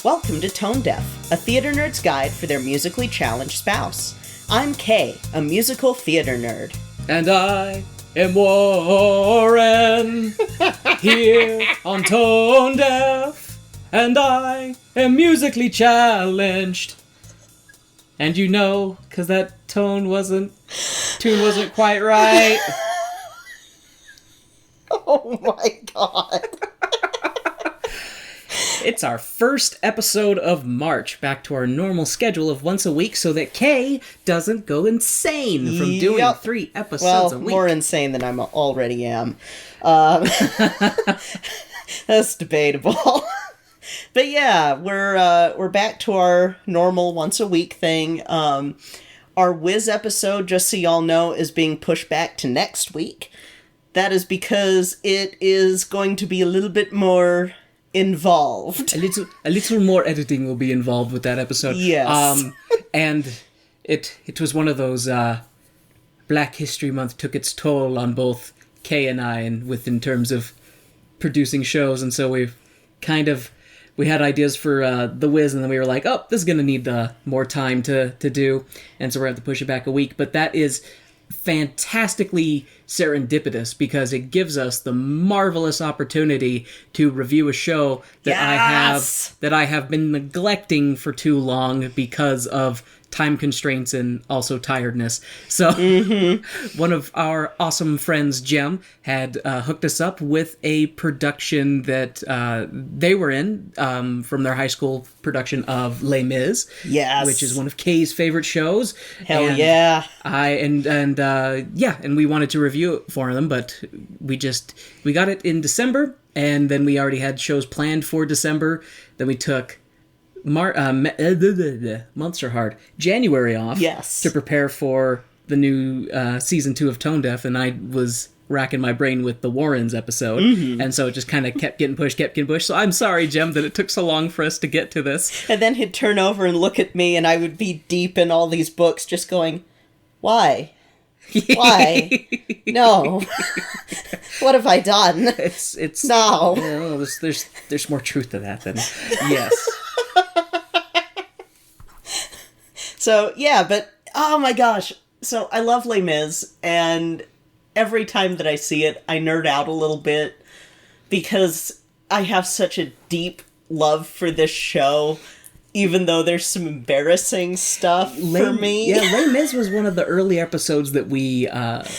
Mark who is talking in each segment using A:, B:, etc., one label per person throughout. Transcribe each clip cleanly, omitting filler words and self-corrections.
A: Welcome to Tone Deaf, a theater nerd's guide for their musically challenged spouse. I'm Kay, a musical theater nerd.
B: And I am Warren, here on Tone Deaf, and I am musically challenged. And you know, because that tune wasn't quite right.
A: Oh my god.
B: It's our first episode of March, back to our normal schedule of once a week so that Kay doesn't go insane from doing 3 episodes a week.
A: More insane than I already am. That's debatable. But yeah, we're back to our normal once a week thing. Our Wiz episode, just so y'all know, is being pushed back to next week. That is because it is going to be a little bit more involved.
B: A little more editing will be involved with that episode.
A: Yes.
B: And it was one of those Black History Month took its toll on both Kay and I, and in terms of producing shows, and so we had ideas for The Wiz, and then we were like, oh, this is going to need more time to do, and so we're going to have to push it back a week. But that is fantastically serendipitous because it gives us the marvelous opportunity to review a show that I have been neglecting for too long because of time constraints and also tiredness. So one of our awesome friends, Jem, had hooked us up with a production that they were in from their high school production of Les Mis.
A: Yes.
B: Which is one of Kay's favorite shows.
A: Hell yeah.
B: And we wanted to review it for them, but we got it in December, and then we already had shows planned for December. Then we took months are hard. January off.
A: Yes.
B: To prepare for the new season 2 of Tone Deaf, and I was racking my brain with the Warrens episode, and so it just kind of kept getting pushed. So I'm sorry, Jem, that it took so long for us to get to this.
A: And then he'd turn over and look at me, and I would be deep in all these books, just going, "Why? Why? No. What have I done?
B: It's
A: no.
B: You know, there's more truth to that than yes."
A: So, yeah, but, oh my gosh. So, I love Les Mis, and every time that I see it, I nerd out a little bit, because I have such a deep love for this show, even though there's some embarrassing stuff for me.
B: Yeah, Les Mis was one of the early episodes that we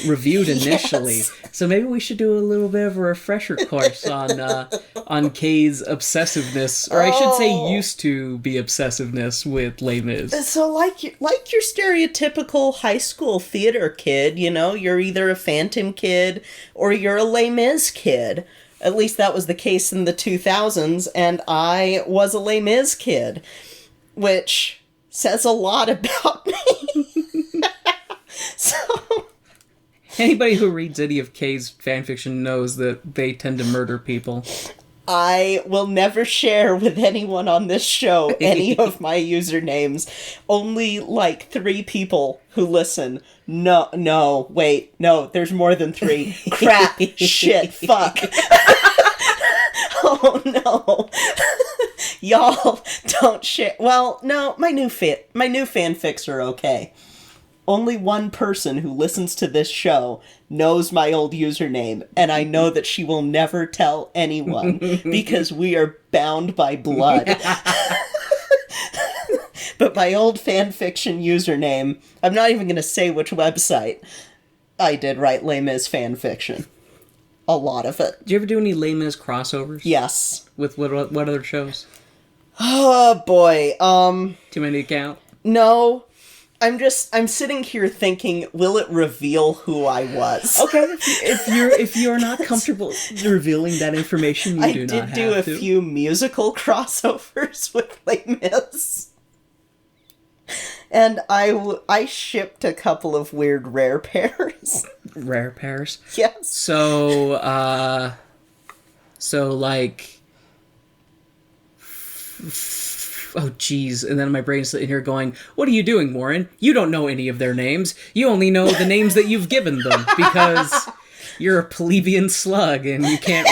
B: reviewed initially. Yes. So maybe we should do a little bit of a refresher course on Kay's obsessiveness, or I should say used to be obsessiveness with Les Mis.
A: So like your stereotypical high school theater kid, you know, you're either a Phantom kid or you're a Les Mis kid. At least that was the case in the 2000s, and I was a Les Mis kid, which says a lot about me. So,
B: anybody who reads any of Kay's fanfiction knows that they tend to murder people.
A: I will never share with anyone on this show any of my usernames. Only, 3 people who listen. No, wait, no, there's more than 3. Crap, shit, fuck. Oh, no. Y'all don't share. Well, no, my new fanfics are okay. Only one person who listens to this show knows my old username, and I know that she will never tell anyone because we are bound by blood. But my old fanfiction username, I'm not even going to say which website I did write Les Mis fanfiction. A lot of it.
B: Did you ever do any Les Mis crossovers?
A: Yes.
B: With what other shows?
A: Oh, boy.
B: Too many to count?
A: No. I'm sitting here thinking, will it reveal who I was?
B: Okay, if you're not comfortable revealing that information, you do not have to.
A: I did do a few musical crossovers with Les Mis. And I shipped a couple of weird rare pairs.
B: Rare pairs?
A: Yes.
B: So oh, geez. And then my brain's sitting here going, what are you doing, Warren? You don't know any of their names. You only know the names that you've given them because you're a plebeian slug and you can't...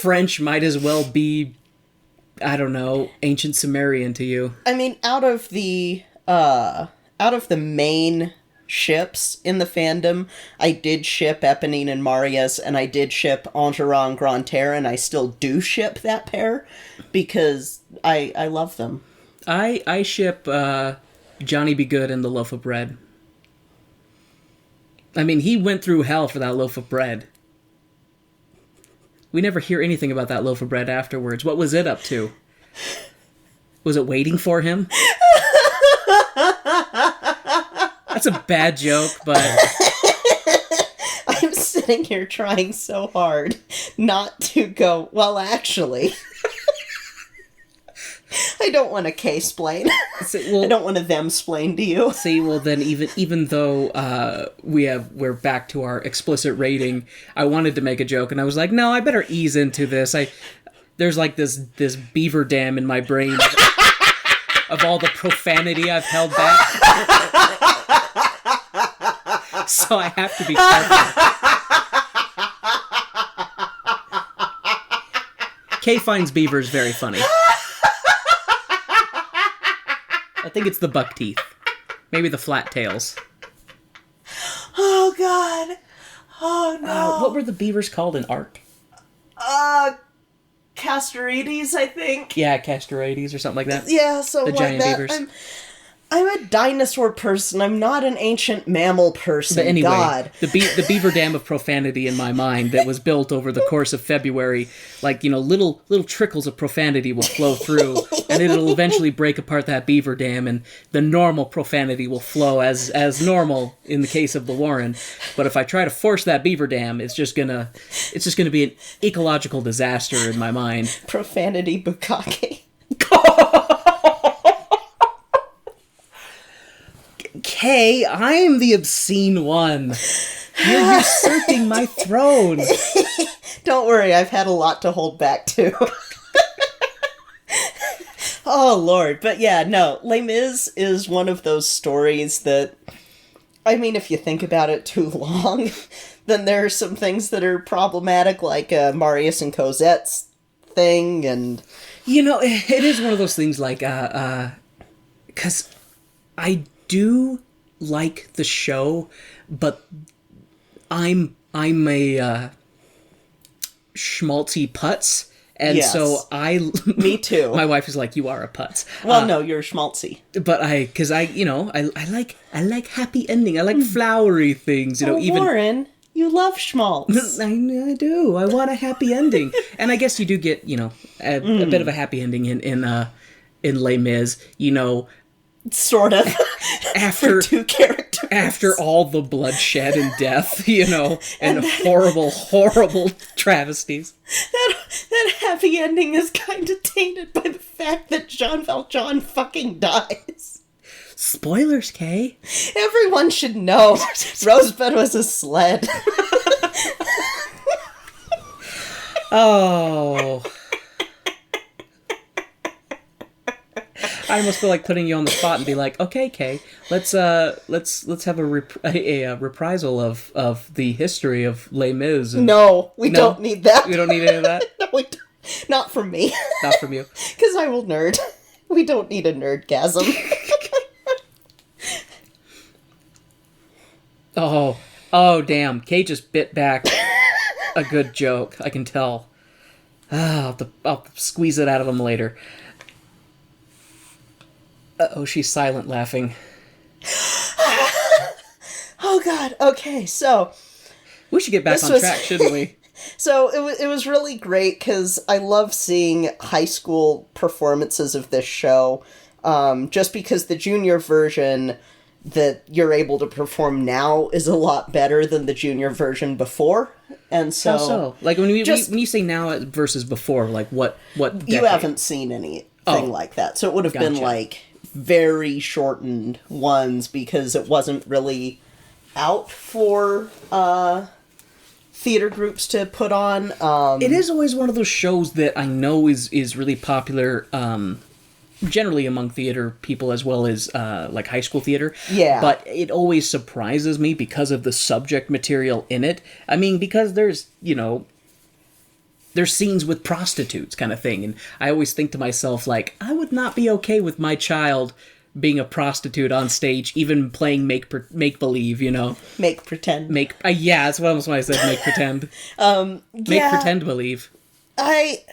B: French might as well be I don't know, ancient Sumerian to you.
A: I mean, out of the main ships in the fandom, I did ship Eponine and Marius, and I did ship Engeron and Grantaire, and I still do ship that pair because I love them.
B: I ship Johnny Be Good and the loaf of bread. I mean, he went through hell for that loaf of bread. We never hear anything about that loaf of bread afterwards. What was it up to? Was it waiting for him? That's a bad joke, but...
A: I'm sitting here trying so hard not to go, well, actually... I don't want to K-splain. I don't want to them-splain to you.
B: See, well then, even though we're back to our explicit rating, I wanted to make a joke, and I was like, no, I better ease into this. There's like this beaver dam in my brain of all the profanity I've held back. So I have to be careful. Kay finds beavers very funny. I think it's the buck teeth. Maybe the flat tails.
A: Oh, God. Oh, no.
B: What were the beavers called in Ark?
A: Castorides, I think.
B: Yeah, Castorides or something like that.
A: Yeah, so
B: the
A: like
B: giant
A: that.
B: beavers.
A: I'm a dinosaur person. I'm not an ancient mammal person.
B: But anyway,
A: God.
B: the beaver dam of profanity in my mind that was built over the course of February, like, little trickles of profanity will flow through, and it'll eventually break apart that beaver dam, and the normal profanity will flow as normal in the case of the Warren. But if I try to force that beaver dam, it's just gonna be an ecological disaster in my mind.
A: Profanity bukkake.
B: Kay, I'm the obscene one. You're usurping my throne.
A: Don't worry, I've had a lot to hold back too. Oh, Lord. But yeah, no, Les Mis is one of those stories that, I mean, if you think about it too long, then there are some things that are problematic, like Marius and Cosette's thing, and...
B: it is one of those things like, because I do like the show, but I'm a schmaltzy putz, and
A: yes.
B: So
A: Me too.
B: My wife is like, you are a putz.
A: Well, no, you're schmaltzy.
B: But I like happy ending. I like flowery things.
A: Warren, you love schmaltz.
B: I do. I want a happy ending, and I guess you do get a bit of a happy ending in Les Mis.
A: Sort of.
B: After
A: for two characters.
B: After all the bloodshed and death, and horrible travesties.
A: That happy ending is kind of tainted by the fact that Jean Valjean fucking dies.
B: Spoilers, Kay.
A: Everyone should know Rosebud was a sled.
B: Oh... I almost feel like putting you on the spot and be like, okay, Kay, let's have a reprisal of the history of Les Mis.
A: No, we don't need that.
B: We don't need any of that?
A: No, we don't. Not from me.
B: Not from you.
A: Because I will nerd. We don't need a nerdgasm.
B: Oh, damn. Kay just bit back a good joke. I can tell. I'll squeeze it out of him later. Uh-oh, she's silent laughing.
A: Oh, God. Okay, so...
B: We should get back on track, shouldn't we?
A: So, it was really great, because I love seeing high school performances of this show, just because the junior version that you're able to perform now is a lot better than the junior version before, and so...
B: How so? Like, when you say now versus before, like, what decade?
A: You haven't seen anything like that, so it would have been, like... very shortened ones because it wasn't really out for theater groups to put on.
B: It is always one of those shows that I know is really popular generally among theater people as well as like high school theater.
A: Yeah.
B: But it always surprises me because of the subject material in it. I mean, because there's there's scenes with prostitutes kind of thing. And I always think to myself, like, I would not be okay with my child being a prostitute on stage, even playing make-believe, you know?
A: Make pretend.
B: Yeah, that's what I said, make pretend. Make pretend believe.
A: I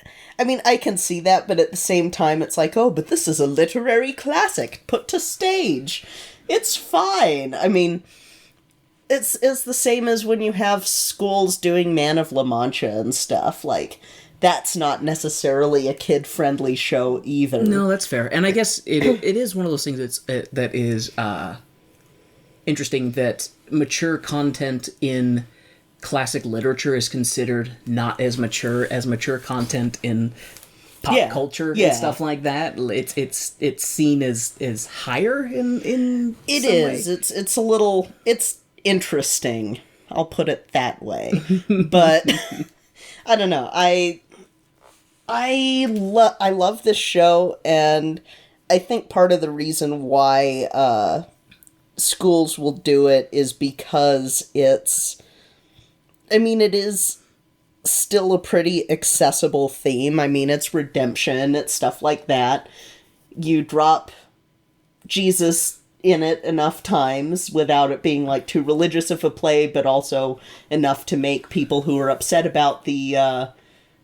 A: mean, I can see that, but at the same time, it's like, oh, but this is a literary classic put to stage. It's fine. I mean, it's the same as when you have schools doing Man of La Mancha and stuff. Like, that's not necessarily a kid-friendly show either.
B: No, that's fair. And I guess it is one of those things that is interesting, that mature content in classic literature is considered not as mature content in pop culture and stuff like that. It's seen as higher in
A: it
B: some
A: is.
B: way.
A: It's a little, it's interesting. I'll put it that way. But I don't know. I love this show, and I think part of the reason why schools will do it is because it is still a pretty accessible theme. I mean, it's redemption, it's stuff like that. You drop Jesus in it enough times without it being, like, too religious of a play, but also enough to make people who are upset about the,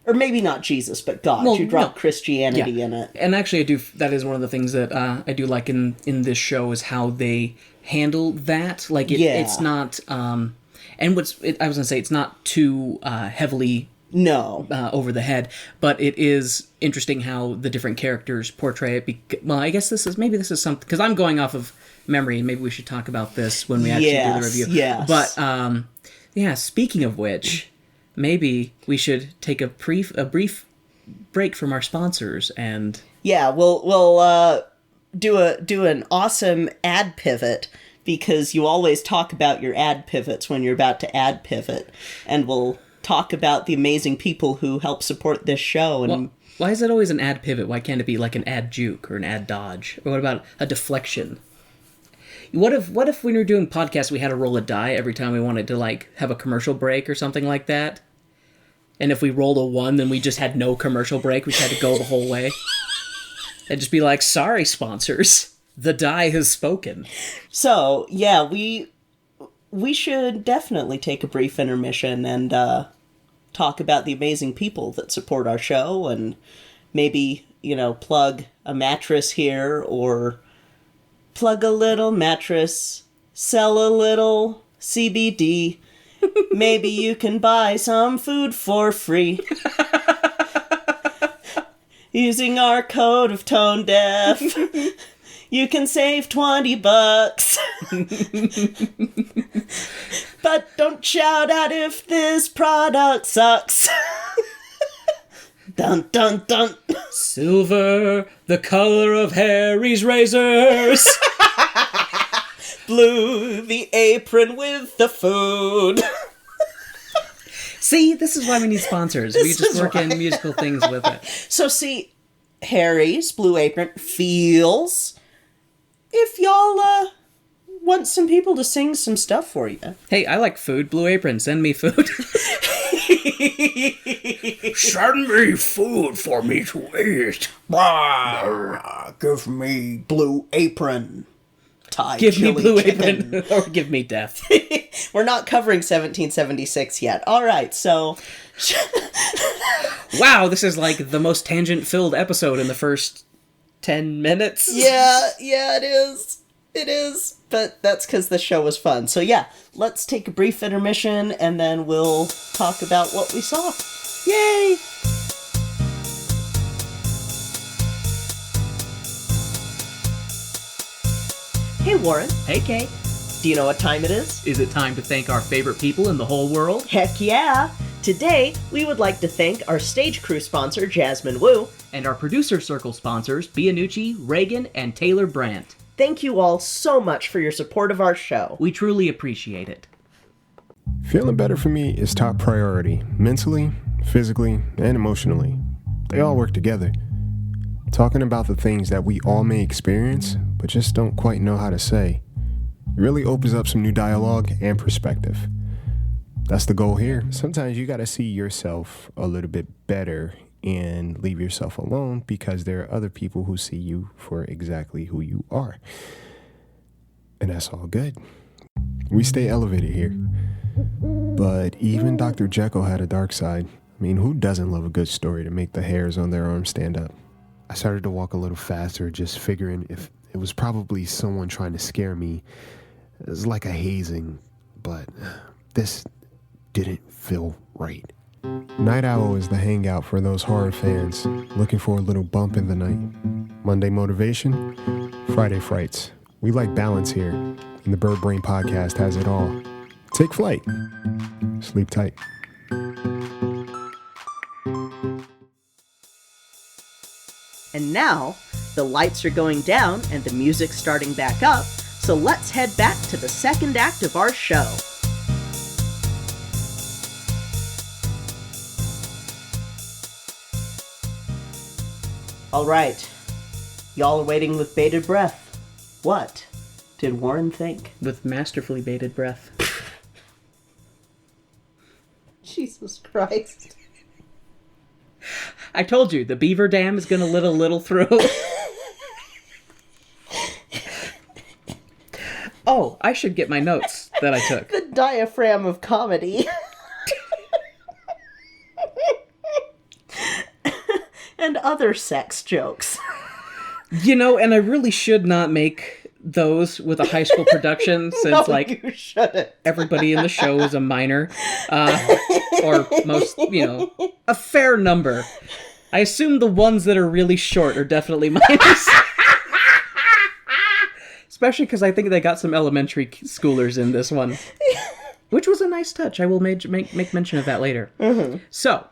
A: or maybe not Jesus, but God. Well, you drop Christianity in it.
B: And actually, that is one of the things that I do like in this show, is how they handle that. Like, it's not... And I was going to say, it's not too heavily over the head, but it is interesting how the different characters portray it. Well, I guess this is something, because I'm going off of memory, and maybe we should talk about this when we actually do the review.
A: Yes.
B: But, speaking of which, maybe we should take a brief break from our sponsors, and... Yeah,
A: we'll do an awesome ad pivot, because you always talk about your ad pivots when you're about to ad pivot, and we'll talk about the amazing people who help support this show. And
B: why is it always an ad pivot? Why can't it be like an ad juke or an ad dodge? Or what about a deflection? What if when we were doing podcasts, we had to roll a die every time we wanted to, like, have a commercial break or something like that? And if we rolled a 1, then we just had no commercial break. We just had to go the whole way. And just be like, sorry, sponsors. The die has spoken.
A: So, yeah, we should definitely take a brief intermission and talk about the amazing people that support our show, and maybe, plug a mattress here, or plug a little mattress, sell a little CBD. Maybe you can buy some food for free. Using our code of tone deaf. You can save $20. But don't shout out if this product sucks. Dun dun dun.
B: Silver, the color of Harry's razors.
A: Blue, the apron with the food.
B: See, this is why we need sponsors. We just work in musical things with it.
A: So see, Harry's Blue Apron feels... if y'all want some people to sing some stuff for you.
B: Hey, I like food. Blue Apron, send me food.
C: Send me food for me to eat.
A: Give me Blue Apron. Thai
B: give me Blue
A: chicken.
B: Apron, or give me death.
A: We're not covering 1776 yet. All right, so...
B: Wow, this is like the most tangent-filled episode in the first 10 minutes.
A: Yeah, it is. It is. But that's because the show was fun. So yeah, let's take a brief intermission, and then we'll talk about what we saw. Yay! Hey, Warren.
B: Hey, Kay.
A: Do you know what time it is?
B: Is it time to thank our favorite people in the whole world?
A: Heck yeah! Today, we would like to thank our stage crew sponsor, Jasmine Wu,
B: and our producer circle sponsors, Bianucci, Reagan, and Taylor Brandt.
A: Thank you all so much for your support of our show.
B: We truly appreciate it.
D: Feeling better for me is top priority, mentally, physically, and emotionally. They all work together. Talking about the things that we all may experience, but just don't quite know how to say, it really opens up some new dialogue and perspective. That's the goal here. Sometimes you got to see yourself a little bit better and leave yourself alone because there are other people who see you for exactly who you are. And that's all good. We stay elevated here. But even Dr. Jekyll had a dark side. I mean, who doesn't love a good story to make the hairs on their arms stand up? I started to walk a little faster, just figuring if it was probably someone trying to scare me. It was like a hazing, but this didn't feel right. Night Owl is the hangout for those horror fans looking for a little bump in the night. Monday motivation, Friday frights. We like balance here, and the Bird Brain Podcast has it all. Take flight. Sleep tight.
A: And now, the lights are going down and the music's starting back up, so let's head back to the second act of our show. All right, y'all are waiting with bated breath. What did Warren think?
B: With masterfully bated breath.
A: Jesus Christ.
B: I told you, the beaver dam is gonna let a little through. Oh, I should get my notes that I took.
A: The diaphragm of comedy. And other sex jokes.
B: You know, and I really should not make those with a high school production since,
A: No, you shouldn't.
B: everybody in the show is a minor. Or most, a fair number. I assume the ones that are really short are definitely minors. Especially because I think they got some elementary schoolers in this one. Which was a nice touch. I will make mention of that later. Mm-hmm. So,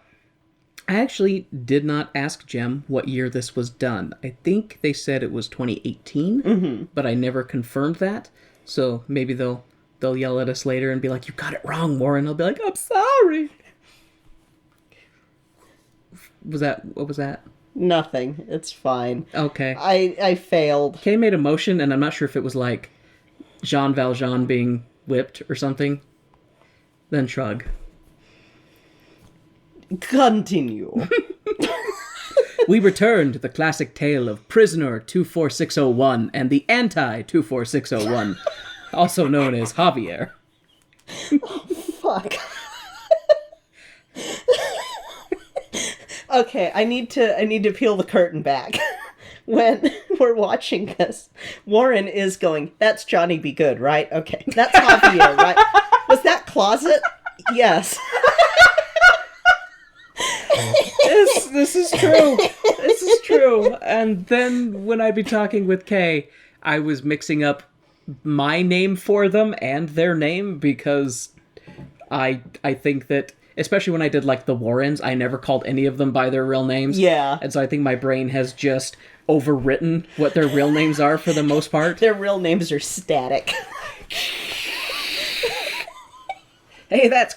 B: I actually did not ask Jem what year this was done. I think they said it was 2018, but I never confirmed that. So maybe they'll yell at us later and be like, "You got it wrong, Warren." I'll be like, "I'm sorry." What was that?
A: Nothing. It's fine.
B: Okay.
A: I failed.
B: Kay made a motion, and I'm not sure if it was like Jean Valjean being whipped or something. Then shrug.
A: Continue.
B: We return to the classic tale of Prisoner 24601 and the Anti-24601, also known as Javier.
A: Fuck. Okay, I need to peel the curtain back. When we're watching this, Warren is going, "That's Johnny Be Good, right? Okay, that's Javier, right? Was that Closet? Yes."
B: This is true. This is true. And then when I'd be talking with Kay, I was mixing up my name for them and their name because I think that, especially when I did like the Warrens, I never called any of them by their real names.
A: Yeah.
B: And so I think my brain has just overwritten what their real names are for the most part.
A: Their real names are static.
B: Hey, that's...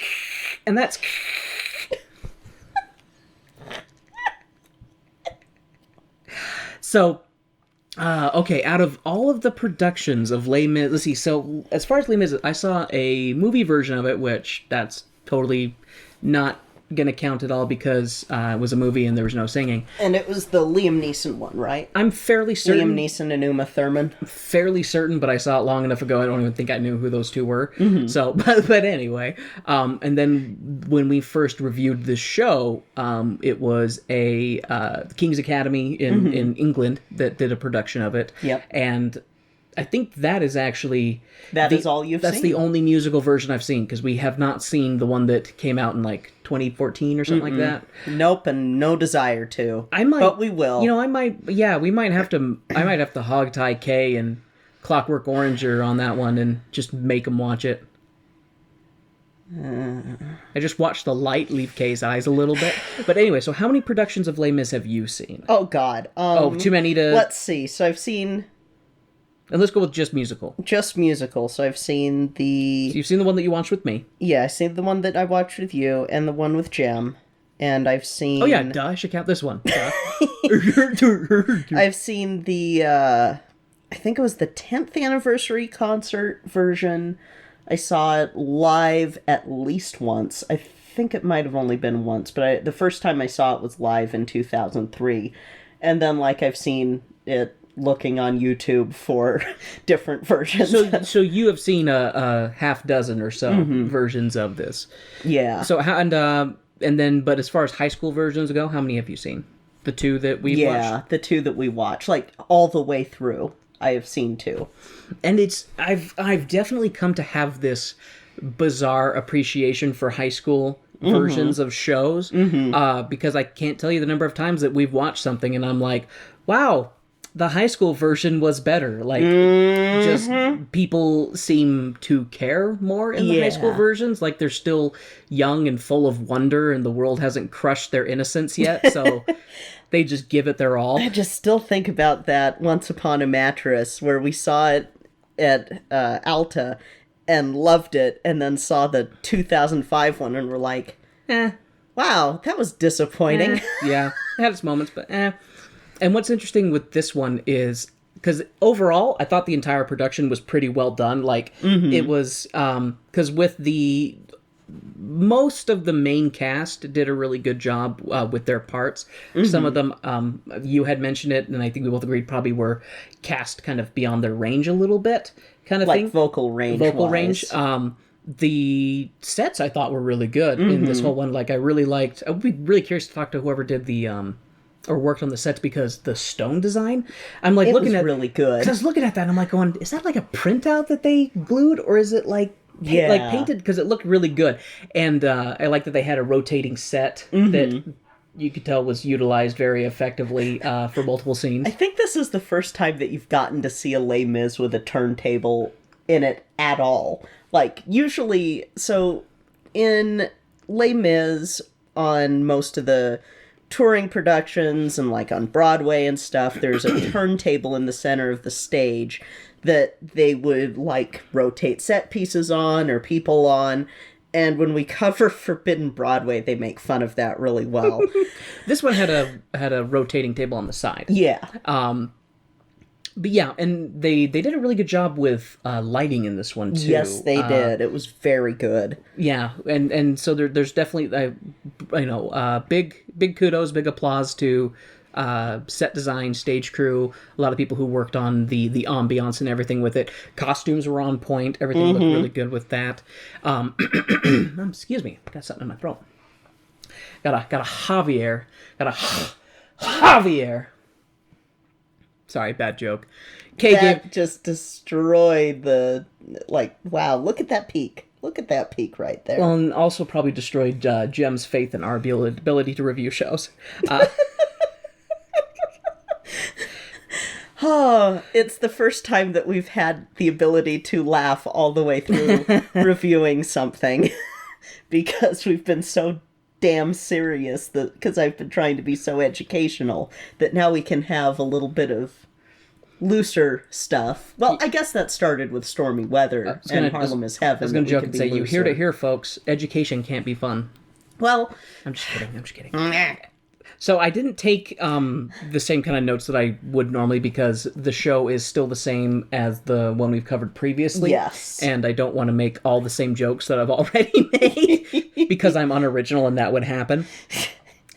B: And that's... So, okay, out of all of the productions of Les Mis, let's see, so as far as Les Mis, I saw a movie version of it, which that's totally not going to count at all because it was a movie and there was no singing.
A: And it was the Liam Neeson one, right?
B: I'm fairly certain.
A: Liam Neeson and Uma Thurman.
B: Fairly certain, but I saw it long enough ago, I don't even think I knew who those two were. Mm-hmm. So, but anyway. And then when we first reviewed this show, it was a King's Academy in England that did a production of it.
A: Yep.
B: And I think that is actually...
A: That is all you've seen?
B: That's the only musical version I've seen, because we have not seen the one that came out in, like, 2014 or something like that.
A: Nope, and no desire to.
B: I might...
A: But we will.
B: You know, I might... Yeah, we might have to... I might have to hog tie Kay and Clockwork Oranger on that one and just make them watch it. I just watched the light leave Kay's eyes a little bit. But anyway, so how many productions of Les Mis have you seen?
A: Oh, God.
B: Too many to...
A: Let's see. So I've seen...
B: And let's go with just musical.
A: Just musical. So I've seen the...
B: So you've seen the one that you watched with me.
A: Yeah, I've seen the one that I watched with you, and the one with Jem. And I've seen...
B: Oh yeah, duh, I should count this one.
A: I've seen the, I think it was the 10th anniversary concert version I saw it live at least once. I think it might have only been once, but the first time I saw it was live in 2003. And then, like, I've seen it looking on YouTube for different versions.
B: So you have seen a half dozen or so versions of this.
A: Yeah.
B: So how and then, but as far as high school versions go, how many have you seen? The two that we watched?
A: Yeah, the two that we watched, like, all the way through. I have seen two.
B: And I've definitely come to have this bizarre appreciation for high school versions of shows, because I can't tell you the number of times that we've watched something and I'm like, wow, the high school version was better. Like, just people seem to care more in the high school versions. Like, they're still young and full of wonder and the world hasn't crushed their innocence yet, so they just give it their all.
A: I just still think about that Once Upon a Mattress, where we saw it at Alta and loved it, and then saw the 2005 one and were like, wow, that was disappointing.
B: Yeah, it had its moments, but And what's interesting with this one is, because overall, I thought the entire production was pretty well done. Like, it was, because with most of the main cast did a really good job with their parts. Some of them, you had mentioned it, and I think we both agreed probably were cast kind of beyond their range a little bit, kind of thing.
A: Like vocal range.
B: The sets I thought were really good in this whole one. Like, I really liked, I would be really curious to talk to whoever did the, or worked on the sets, because the stone design, I'm like, looking at
A: really good.
B: Because I was looking at that and I'm like going, is that like a printout that they glued, or is it like painted? Because it looked really good. And I like that they had a rotating set that you could tell was utilized very effectively for multiple scenes.
A: I think this is the first time that you've gotten to see a Les Mis with a turntable in it at all. Like, usually, so in Les Mis, on most of the touring productions and like on Broadway and stuff, there's a turntable in the center of the stage that they would like rotate set pieces on or people on. And when we cover Forbidden Broadway, they make fun of that really well.
B: This one had a rotating table on the side.
A: Yeah.
B: But yeah, and they did a really good job with lighting in this one too.
A: Yes, they did. It was very good.
B: Yeah, and so there's definitely big kudos, big applause to set design, stage crew, a lot of people who worked on the ambiance and everything with it. Costumes were on point. Everything looked really good with that. Excuse me, got something in my throat. Got a Javier. Sorry, bad joke.
A: That just destroyed the, like, wow, look at that peak. Look at that peak right there.
B: Well, and also probably destroyed Jem's faith in our ability to review shows.
A: Oh, it's the first time that we've had the ability to laugh all the way through reviewing something. Because we've been so damn serious, because I've been trying to be so educational, that now we can have a little bit of looser stuff. Well, I guess that started with Stormy Weather and Harlem is Heaven.
B: I was going to joke and say, you heard it here, folks. Education can't be fun.
A: Well,
B: I'm just kidding. So I didn't take the same kind of notes that I would normally, because the show is still the same as the one we've covered previously.
A: Yes.
B: And I don't want to make all the same jokes that I've already made, because I'm unoriginal and that would happen.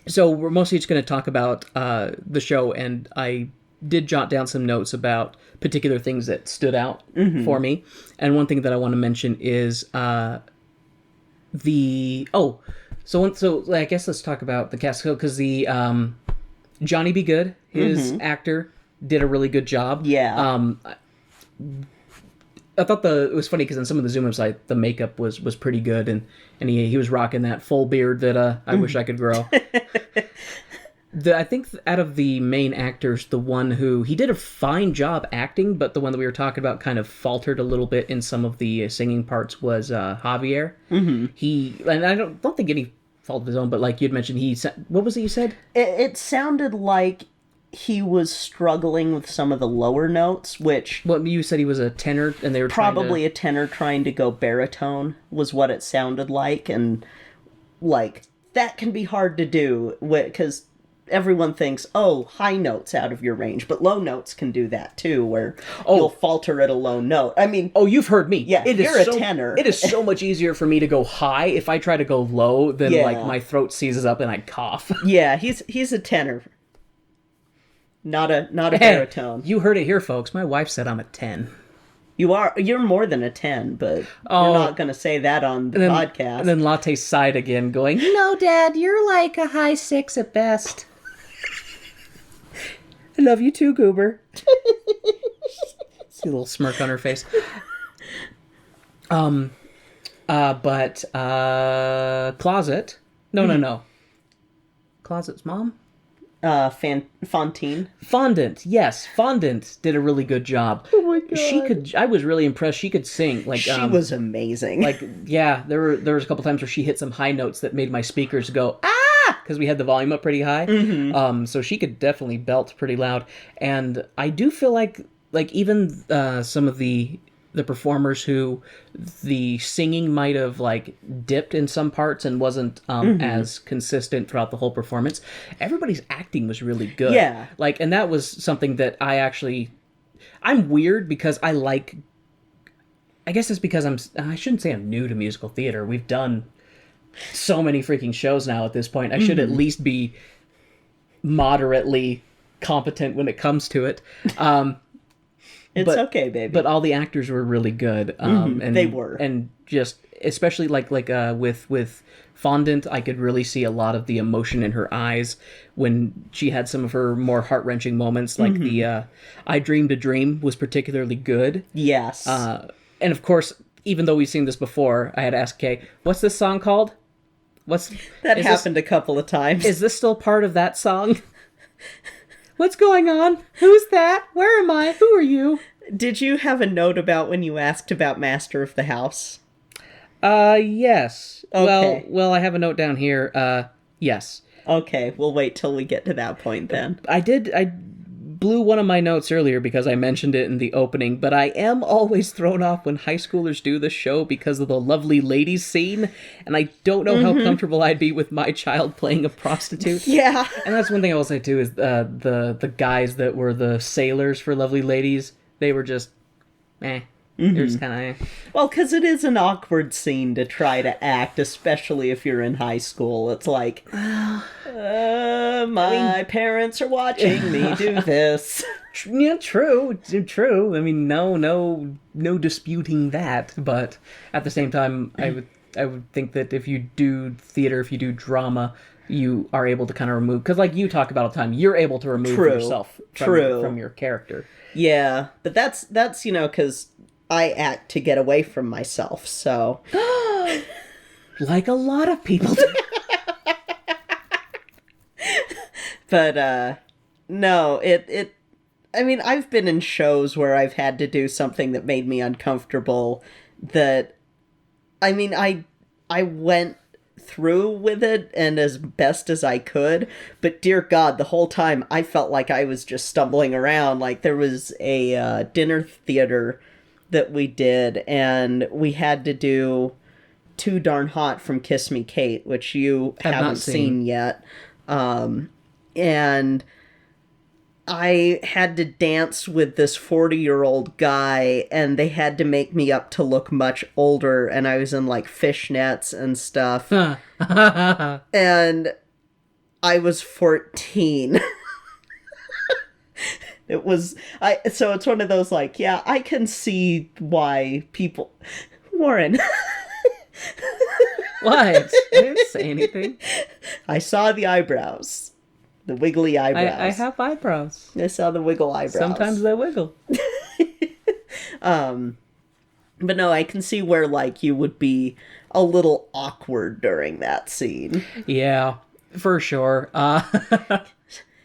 B: So we're mostly just going to talk about the show, and I did jot down some notes about particular things that stood out for me. And one thing that I want to mention is So I guess let's talk about the cast, because the Johnny B. Good, his actor, did a really good job.
A: Yeah.
B: I thought it was funny because in some of the zoom-ups, the makeup was pretty good, and he was rocking that full beard that I wish I could grow. I think out of the main actors, the one who he did a fine job acting, but the one that we were talking about kind of faltered a little bit in some of the singing parts was Javier. And I don't think any fault of his own, but like you'd mentioned, what was it you said?
A: It sounded like he was struggling with some of the lower notes, which...
B: Well, you said he was a tenor, and they were
A: probably a tenor trying to go baritone, was what it sounded like, and, like, that can be hard to do, because everyone thinks, oh, high notes out of your range, but low notes can do that too, where you'll falter at a low note. I mean,
B: oh, you've heard me.
A: Yeah, you're a tenor.
B: It is so much easier for me to go high if I try to go low than like my throat seizes up and I cough.
A: Yeah, he's a tenor, not a baritone.
B: You heard it here, folks. My wife said I'm a 10.
A: You're more than a 10, but you're not going to say that on the podcast.
B: And then Latte sighed again, going, "No, Dad, you're like a high 6 at best." I love you too, Goober. See a little smirk on her face. But Closet. No. Closet's mom?
A: Fontaine.
B: Fondant, yes. Fondant did a really good job.
A: Oh my god.
B: I was really impressed. She could sing. Like
A: she was amazing.
B: Like, yeah, there was a couple times where she hit some high notes that made my speakers go, ah! Because we had the volume up pretty high. Mm-hmm. So she could definitely belt pretty loud. And I do feel like even some of the performers who the singing might have like dipped in some parts and wasn't as consistent throughout the whole performance, everybody's acting was really good.
A: Yeah.
B: Like, and that was something that I'm weird because I guess it's because I shouldn't say I'm new to musical theater. We've done so many freaking shows now at this point. I should at least be moderately competent when it comes to it.
A: It's okay, baby.
B: But all the actors were really good. And
A: they were.
B: And just, especially with Fondant, I could really see a lot of the emotion in her eyes when she had some of her more heart-wrenching moments, like the I Dreamed a Dream was particularly good.
A: Yes.
B: And of course, even though we've seen this before, I had to ask Kay, what's this song called?
A: That happened a couple of times.
B: Is this still part of that song? What's going on? Who's that? Where am I? Who are you?
A: Did you have a note about when you asked about Master of the House?
B: Yes.
A: Okay.
B: Well, I have a note down here. Yes.
A: Okay, we'll wait till we get to that point then.
B: I blew one of my notes earlier because I mentioned it in the opening, but I am always thrown off when high schoolers do this show because of the lovely ladies scene, and I don't know how comfortable I'd be with my child playing a prostitute.
A: Yeah.
B: And that's one thing I will say too, is the guys that were the sailors for Lovely Ladies, they were just, They're just kind of...
A: Well, because it is an awkward scene to try to act, especially if you're in high school. It's like, my parents are watching me do this.
B: Yeah, true. I mean, no disputing that. But at the same time, I would think that if you do theater, if you do drama, you are able to kind of remove... Because like you talk about all the time, you're able to remove yourself from your character.
A: Yeah, but that's because... I act to get away from myself, so...
B: Like a lot of people do.
A: But, no, I mean, I've been in shows where I've had to do something that made me uncomfortable that... I mean, I went through with it and as best as I could, but dear God, the whole time I felt like I was just stumbling around. Like, there was a dinner theater that we did, and we had to do Too Darn Hot from Kiss Me Kate, which you haven't seen yet. And I had to dance with this 40-year-old guy, and they had to make me up to look much older, and I was in like fishnets and stuff. And I was 14. So it's one of those like, yeah, I can see why people... Warren.
B: What? I didn't say anything.
A: I saw the eyebrows. The wiggly eyebrows.
B: I have eyebrows.
A: I saw the wiggle eyebrows.
B: Sometimes they wiggle.
A: But no, I can see where like you would be a little awkward during that scene.
B: Yeah, for sure.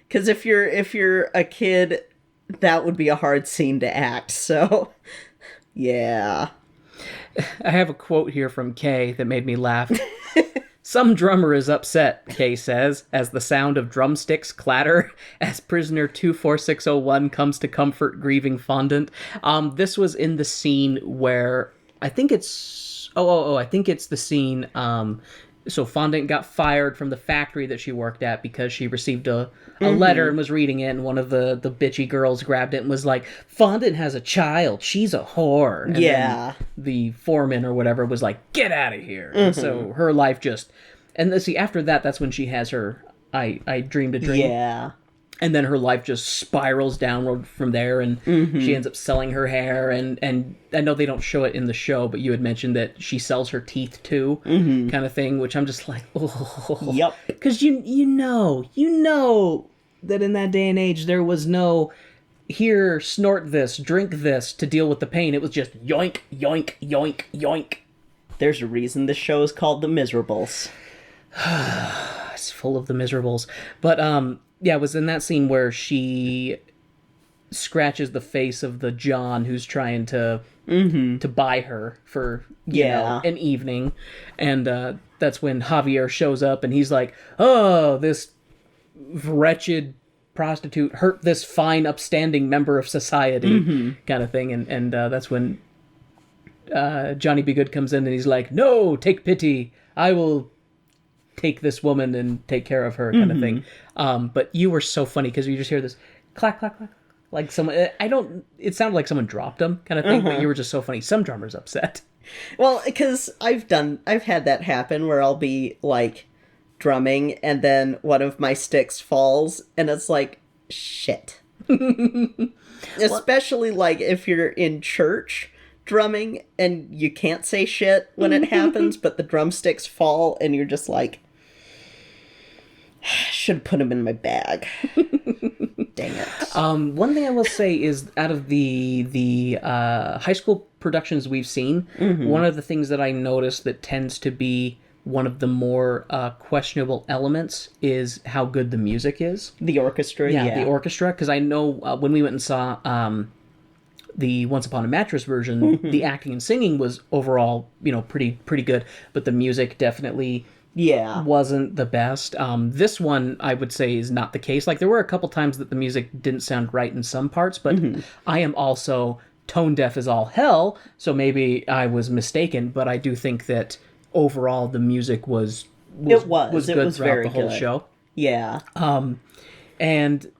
A: Because if you're a kid, that would be a hard scene to act. So, yeah.
B: I have a quote here from Kay that made me laugh. Some drummer is upset, Kay says, as the sound of drumsticks clatter as prisoner 24601 comes to comfort grieving Fondant. This was in the scene where I think it's... I think it's the scene So Fondant got fired from the factory that she worked at because she received a letter and was reading it, and one of the bitchy girls grabbed it and was like, Fondant has a child, she's a whore. And then the foreman or whatever was like, get out of here. And so her life just... And see, after that, that's when she has her I Dreamed a Dream.
A: Yeah.
B: And then her life just spirals downward from there, and she ends up selling her hair, and I know they don't show it in the show, but you had mentioned that she sells her teeth too, kind of thing, which I'm just like, oh.
A: Yep.
B: Because you know that in that day and age, there was no, here, snort this, drink this to deal with the pain. It was just yoink, yoink, yoink, yoink.
A: There's a reason this show is called The Miserables.
B: It's full of the miserables. But, yeah, it was in that scene where she scratches the face of the John who's trying to buy her for you know, an evening, and that's when Javier shows up and he's like, "Oh, this wretched prostitute hurt this fine, upstanding member of society," kind of thing, and that's when Johnny B. Good comes in and he's like, "No, take pity. I will take this woman and take care of her," kind of thing. But you were so funny because you just hear this clack, clack, clack. Like someone, it sounded like someone dropped them kind of thing, but you were just so funny. Some drummer's upset.
A: Well, because I've had that happen where I'll be like drumming and then one of my sticks falls and it's like, shit. Especially like if you're in church drumming and you can't say shit when it happens, but the drumsticks fall and you're just like, should have put them in my bag. Dang it.
B: One thing I will say is, out of the high school productions we've seen, one of the things that I noticed that tends to be one of the more questionable elements is how good the music is.
A: The orchestra, yeah.
B: The orchestra, because I know when we went and saw the Once Upon a Mattress version, the acting and singing was overall, pretty good, but the music definitely wasn't the best. This one, I would say, is not the case. Like, there were a couple times that the music didn't sound right in some parts, but I am also tone deaf as all hell, so maybe I was mistaken, but I do think that overall the music was good throughout
A: very
B: the whole
A: good.
B: show.
A: Yeah.
B: And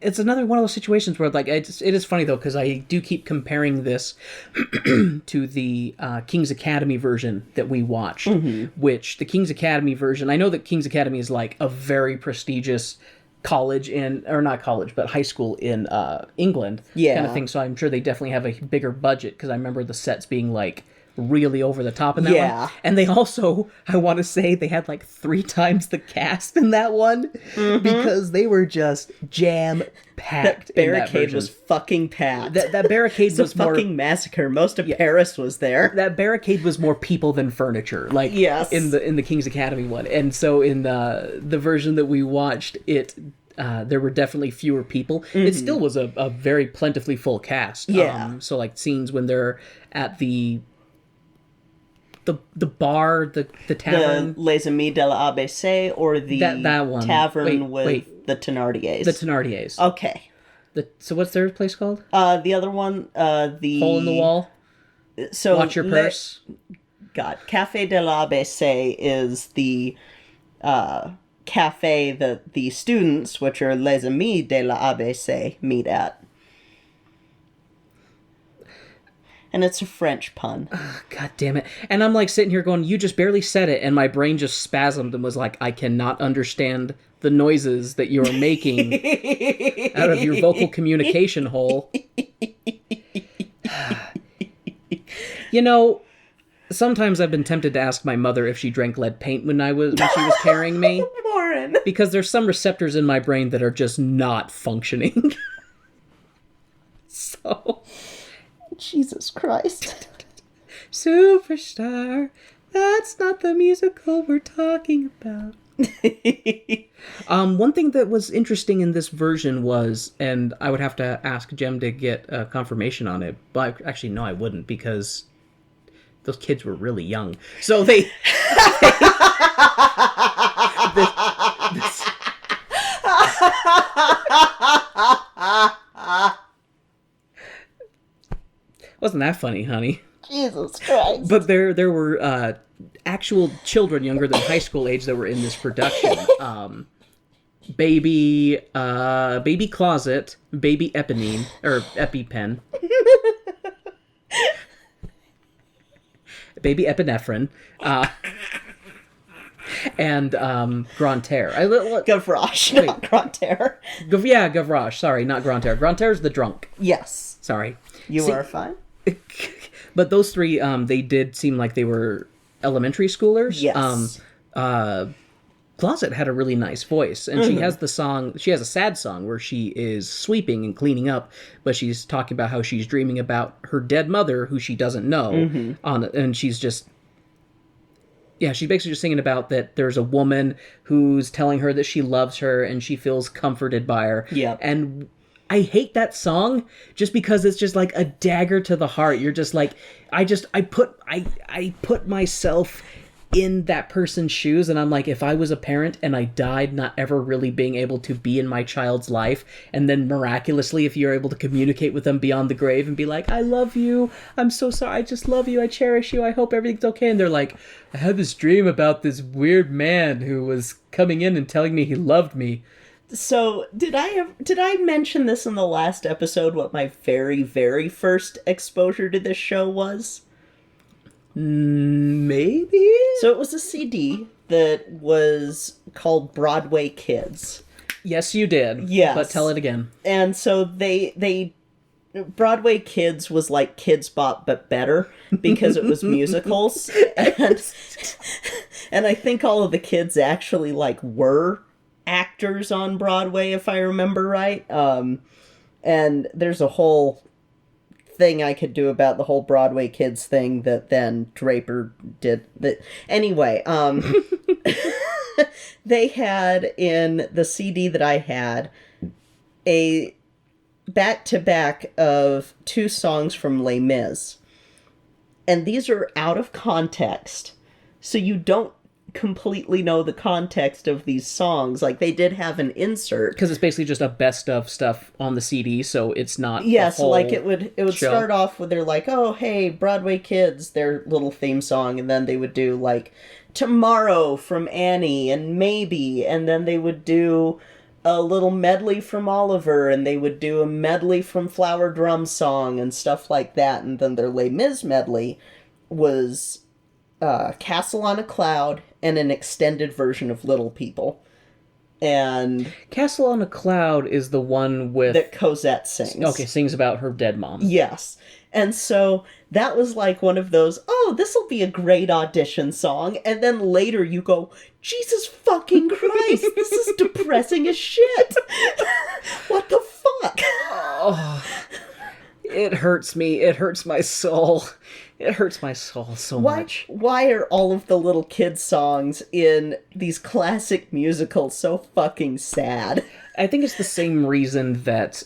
B: it's another one of those situations where, like, it is funny, though, because I do keep comparing this to the King's Academy version that we watched, which the King's Academy version, I know that King's Academy is, like, a very prestigious college or not college, but high school in England kind of thing, so I'm sure they definitely have a bigger budget, because I remember the sets being, like, really over the top in that one. And they also, I want to say, they had like 3 times the cast in that one because they were just jam-packed.
A: That barricade was fucking packed.
B: That barricade was
A: a fucking massacre. Most of Paris was there.
B: That barricade was more people than furniture. Like, in the King's Academy one. And so in the version that we watched, there were definitely fewer people. It still was a very plentifully full cast. So like scenes when they're at the bar, the tavern.
A: The Les Amis de la ABC, or the
B: that one.
A: Tavern with the Thenardiers.
B: The Thenardiers.
A: Okay.
B: So what's their place called?
A: The other one, the...
B: Hole in the Wall?
A: So
B: Watch Your Purse?
A: Café de la ABC is the cafe that the students, which are Les Amis de la ABC, meet at. And it's a French pun.
B: Oh, God damn it. And I'm like sitting here going, you just barely said it, and my brain just spasmed and was like, I cannot understand the noises that you're making out of your vocal communication hole. Sometimes I've been tempted to ask my mother if she drank lead paint when she was carrying me.
A: Warren.
B: Because there's some receptors in my brain that are just not functioning. So...
A: Jesus Christ.
B: Superstar, that's not the musical we're talking about. One thing that was interesting in this version was, and I would have to ask Jem to get confirmation on it, but actually, no, I wouldn't, because those kids were really young. So they... Wasn't that funny, honey?
A: Jesus Christ.
B: But there were actual children younger than high school age that were in this production. Baby Closet, Baby Eponine, or EpiPen, Baby Epinephrine, and Grantaire.
A: Gavroche, not Grantaire.
B: Gavroche. Sorry, not Grantaire. Grantaire's the drunk.
A: Yes.
B: Sorry.
A: You are fine.
B: But those three, they did seem like they were elementary schoolers.
A: Yes.
B: Closet had a really nice voice, and she has a sad song where she is sweeping and cleaning up, but she's talking about how she's dreaming about her dead mother, who she doesn't know, and she's basically just singing about that there's a woman who's telling her that she loves her, and she feels comforted by her.
A: Yeah.
B: And I hate that song just because it's just like a dagger to the heart. You're just like, I put myself in that person's shoes, and I'm like, if I was a parent and I died not ever really being able to be in my child's life, and then miraculously if you're able to communicate with them beyond the grave and be like, I love you, I'm so sorry, I just love you, I cherish you, I hope everything's okay, and they're like, I had this dream about this weird man who was coming in and telling me he loved me.
A: So, did I mention this in the last episode, what my very, very first exposure to this show was?
B: Maybe?
A: So it was a CD that was called Broadway Kids.
B: Yes, you did.
A: Yes.
B: But tell it again.
A: And so Broadway Kids was like Kids Bop, but better, because it was musicals. And I think all of the kids actually, like, were actors on Broadway, if I remember right. And there's a whole thing I could do about the whole Broadway Kids thing that then Draper did. Anyway, they had in the CD that I had a back-to-back of 2 songs from Les Mis. And these are out of context. So you don't completely know the context of these songs. Like, they did have an insert
B: because it's basically just a best of stuff on the CD, so it's not
A: like it would
B: show.
A: Start off with, they're like, oh hey, Broadway Kids, their little theme song, and then they would do like Tomorrow from Annie and Maybe, and then they would do a little medley from Oliver, and they would do a medley from Flower Drum Song and stuff like that, and then their Les Mis medley was Castle on a Cloud and an extended version of Little People. And
B: Castle on a Cloud is the one with
A: that Cosette sings.
B: Okay, sings about her dead mom.
A: Yes. And so that was like one of those, oh, this will be a great audition song. And then later you go, Jesus fucking Christ, this is depressing as shit. What the fuck?
B: Oh, it hurts me. It hurts my soul. It hurts my soul so much.
A: Why are all of the little kid songs in these classic musicals so fucking sad?
B: I think it's the same reason that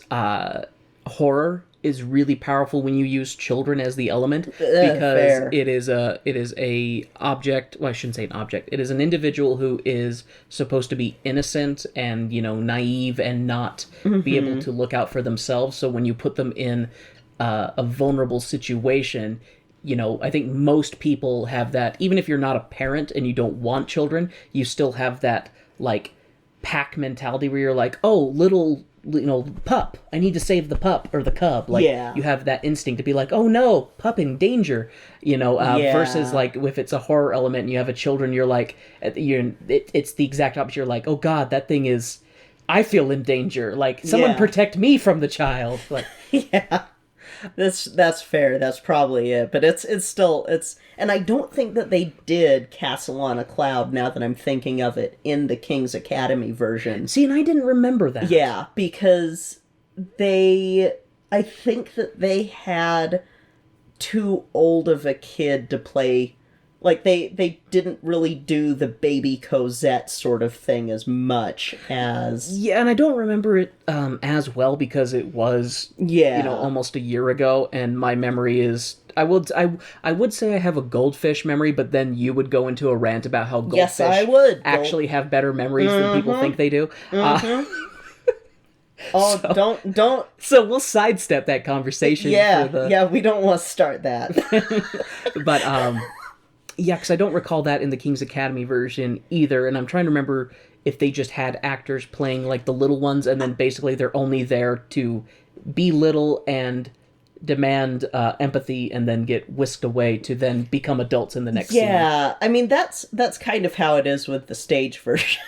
B: horror is really powerful when you use children as the element, because
A: fair.
B: it is a object. Well, I shouldn't say an object. It is an individual who is supposed to be innocent and, naive and not be able to look out for themselves. So when you put them in a vulnerable situation, I think most people have that. Even if you're not a parent and you don't want children, you still have that like pack mentality where you're like, oh, little pup, I need to save the pup or the cub. Like,
A: yeah.
B: You have that instinct to be like, oh no, pup in danger, versus like if it's a horror element and you have a children, you're like, it's the exact opposite. You're like, oh god, that thing is, I feel in danger. Like, someone protect me from the child. Like,
A: yeah. That's fair. That's probably it. But it's still, and I don't think that they did Castle on a Cloud, now that I'm thinking of it, in the King's Academy version.
B: See, and I didn't remember that.
A: Yeah, because I think that they had too old of a kid to play. Like, they didn't really do the baby Cosette sort of thing as much as...
B: Yeah, and I don't remember it as well because it was, almost a year ago, and my memory is... I would say I have a goldfish memory, but then you would go into a rant about how goldfish
A: yes, I would.
B: actually have better memories than people think they do.
A: Oh,
B: So-
A: don't.
B: So we'll sidestep that conversation.
A: Yeah,
B: for the,
A: yeah, we don't want to start that.
B: But yeah, because I don't recall that in the King's Academy version either, and I'm trying to remember if they just had actors playing like the little ones, and then basically they're only there to be little and demand empathy, and then get whisked away to then become adults in the next scene.
A: Yeah, I mean that's kind of how it is with the stage version.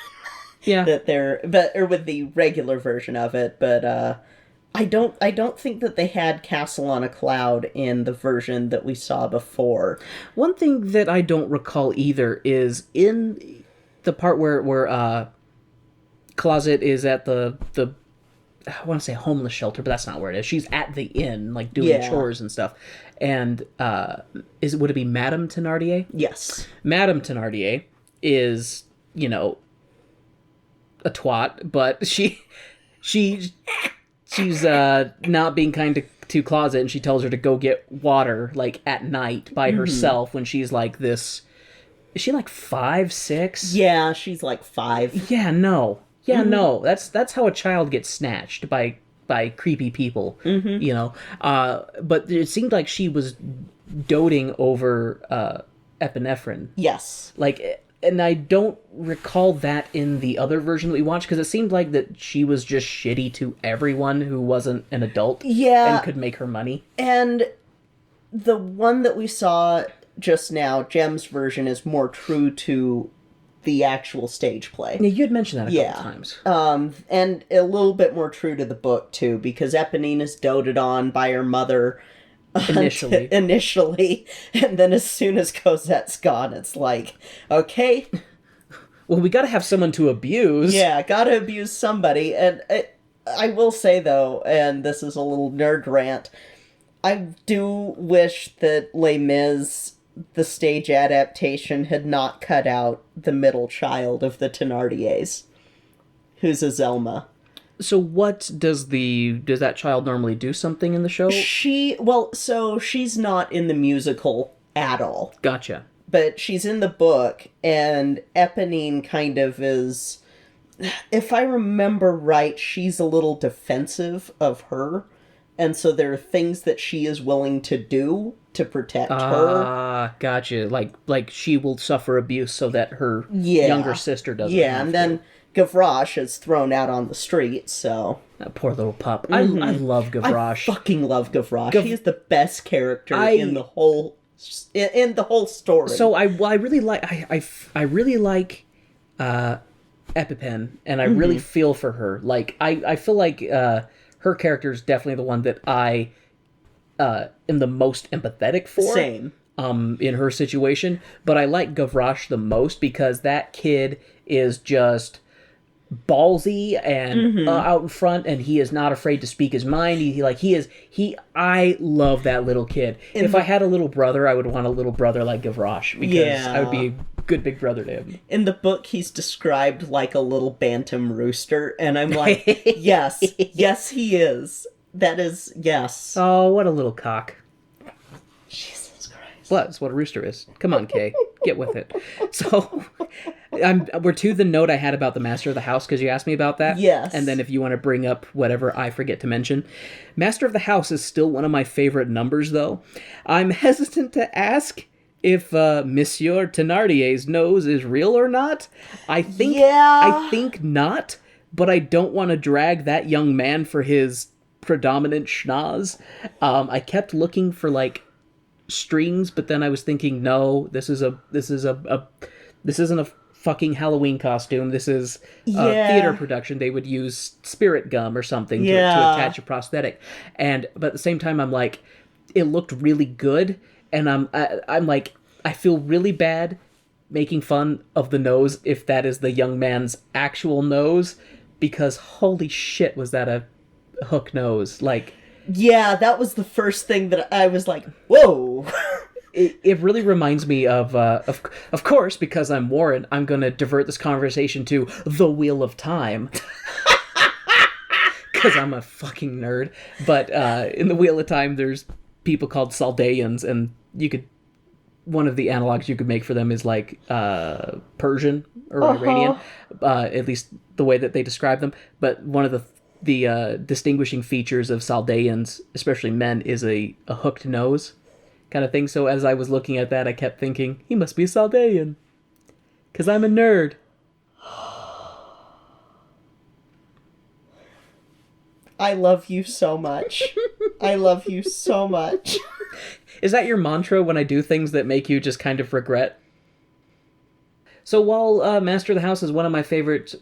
B: Yeah.
A: Or with the regular version of it, but I don't think that they had Castle on a Cloud in the version that we saw before.
B: One thing that I don't recall either is in the part where Closet is at the I want to say homeless shelter, but that's not where it is. She's at the inn, like doing chores and stuff. And would it be Madame Thenardier?
A: Yes.
B: Madame Thenardier is, a twat, but she's not being kind to Closet, and she tells her to go get water like at night by herself when she's like this. Is she like 5, 6?
A: Yeah, she's like 5.
B: Yeah, no. Yeah, no. That's how a child gets snatched by creepy people. But it seemed like she was doting over epinephrine.
A: Yes.
B: And I don't recall that in the other version that we watched, because it seemed like that she was just shitty to everyone who wasn't an adult.
A: Yeah.
B: And could make her money.
A: And the one that we saw just now, Jem's version, is more true to the actual stage play.
B: Yeah, you had mentioned that a couple times.
A: And a little bit more true to the book, too, because Eponina's doted on by her mother initially, and then as soon as Cosette's gone, it's like, okay.
B: Well, we gotta have someone to abuse.
A: Yeah, gotta abuse somebody. And I will say, though, and this is a little nerd rant, I do wish that Les Mis, the stage adaptation, had not cut out the middle child of the Thenardiers, who's Azelma.
B: So what does that child normally do something in the show?
A: So she's not in the musical at all.
B: Gotcha.
A: But she's in the book, and Eponine kind of is, if I remember right, she's a little defensive of her, and so there are things that she is willing to do to protect her.
B: Ah, gotcha. Like she will suffer abuse so that her younger sister doesn't.
A: Yeah, and then Gavroche is thrown out on the street, so...
B: That poor little pup. I love Gavroche.
A: I fucking love Gavroche. He is the best character in the whole story.
B: So I really like I really like Epipen, and I really feel for her. Like I feel like her character is definitely the one that I am the most empathetic for.
A: Same.
B: In her situation, but I like Gavroche the most because that kid is just ballsy and out in front, and he is not afraid to speak his mind. I love that little kid. If I had a little brother, I would want a little brother like Gavroche, because I would be a good big brother to him.
A: In the book, he's described like a little bantam rooster, and I'm like, yes, he is. That is, yes.
B: Oh, what a little cock.
A: Jesus Christ.
B: Well, that's what a rooster is. Come on, Kay. Get with it. So, we're to the note I had about the Master of the House, because you asked me about that.
A: Yes.
B: And then if you want to bring up whatever I forget to mention. Master of the House is still one of my favorite numbers, though. I'm hesitant to ask if Monsieur Thenardier's nose is real or not. I think not, but I don't want to drag that young man for his predominant schnoz. I kept looking for, strings, but then I was thinking, no, this isn't a fucking Halloween costume. This is a theater production. They would use spirit gum or something to attach a prosthetic. But at the same time, I'm like, it looked really good, and I'm like, I feel really bad making fun of the nose if that is the young man's actual nose, because holy shit, was that a hook nose.
A: Yeah, that was the first thing that I was like, whoa.
B: It really reminds me of course, because I'm Warren, I'm going to divert this conversation to The Wheel of Time. Because I'm a fucking nerd. But in The Wheel of Time, there's people called Saldeans, and one of the analogs you could make for them is Persian or Iranian, at least the way that they describe them. But one of the distinguishing features of Saldeans, especially men, is a hooked nose kind of thing. So as I was looking at that, I kept thinking, he must be a Saldean. Because I'm a nerd.
A: I love you so much. I love you so much.
B: Is that your mantra when I do things that make you just kind of regret? So while Master of the House is one of my favorite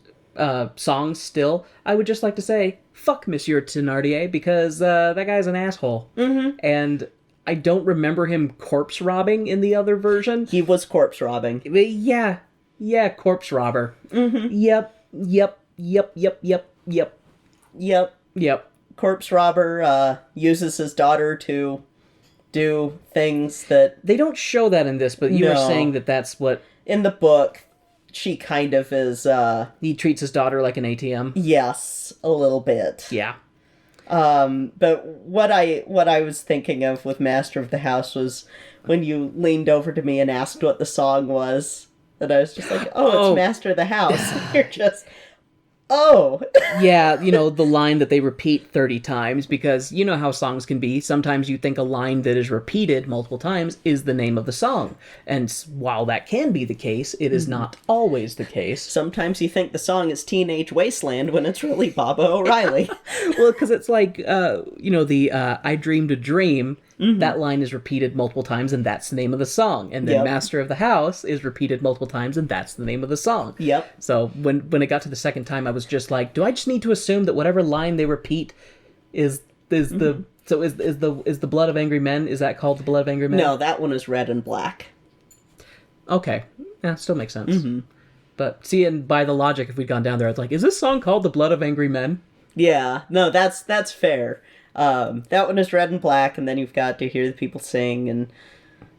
B: songs still, I would just like to say, fuck Monsieur Thenardier, because that guy's an asshole. Mm-hmm. And I don't remember him corpse robbing in the other version.
A: He was corpse robbing.
B: Yeah, corpse robber. Mm-hmm. Yep.
A: Corpse robber uses his daughter to do things that...
B: They don't show that in this, but you were saying that that's what...
A: In the book, she kind of is...
B: He treats his daughter like an ATM?
A: Yes, a little bit.
B: Yeah.
A: But what I was thinking of with Master of the House was when you leaned over to me and asked what the song was, and I was just like, it's Master of the House. You're just... Oh.
B: Yeah, the line that they repeat 30 times, because you know how songs can be. Sometimes you think a line that is repeated multiple times is the name of the song. And while that can be the case, it is not always the case.
A: Sometimes you think the song is Teenage Wasteland when it's really Baba O'Reilly.
B: Well, because it's like, the I Dreamed a Dream, that line is repeated multiple times, and that's the name of the song. And then Master of the House is repeated multiple times, and that's the name of the song.
A: Yep.
B: So when it got to the second time, I was just like, do I just need to assume that whatever line they repeat is the... So is the Blood of Angry Men, is that called the Blood of Angry Men?
A: No, that one is Red and Black.
B: Okay. Yeah, still makes sense. Mm-hmm. But see, and by the logic, if we'd gone down there, it's like, is this song called the Blood of Angry Men?
A: Yeah, no, that's fair. That one is Red and Black, and then you've got To Hear the People Sing, and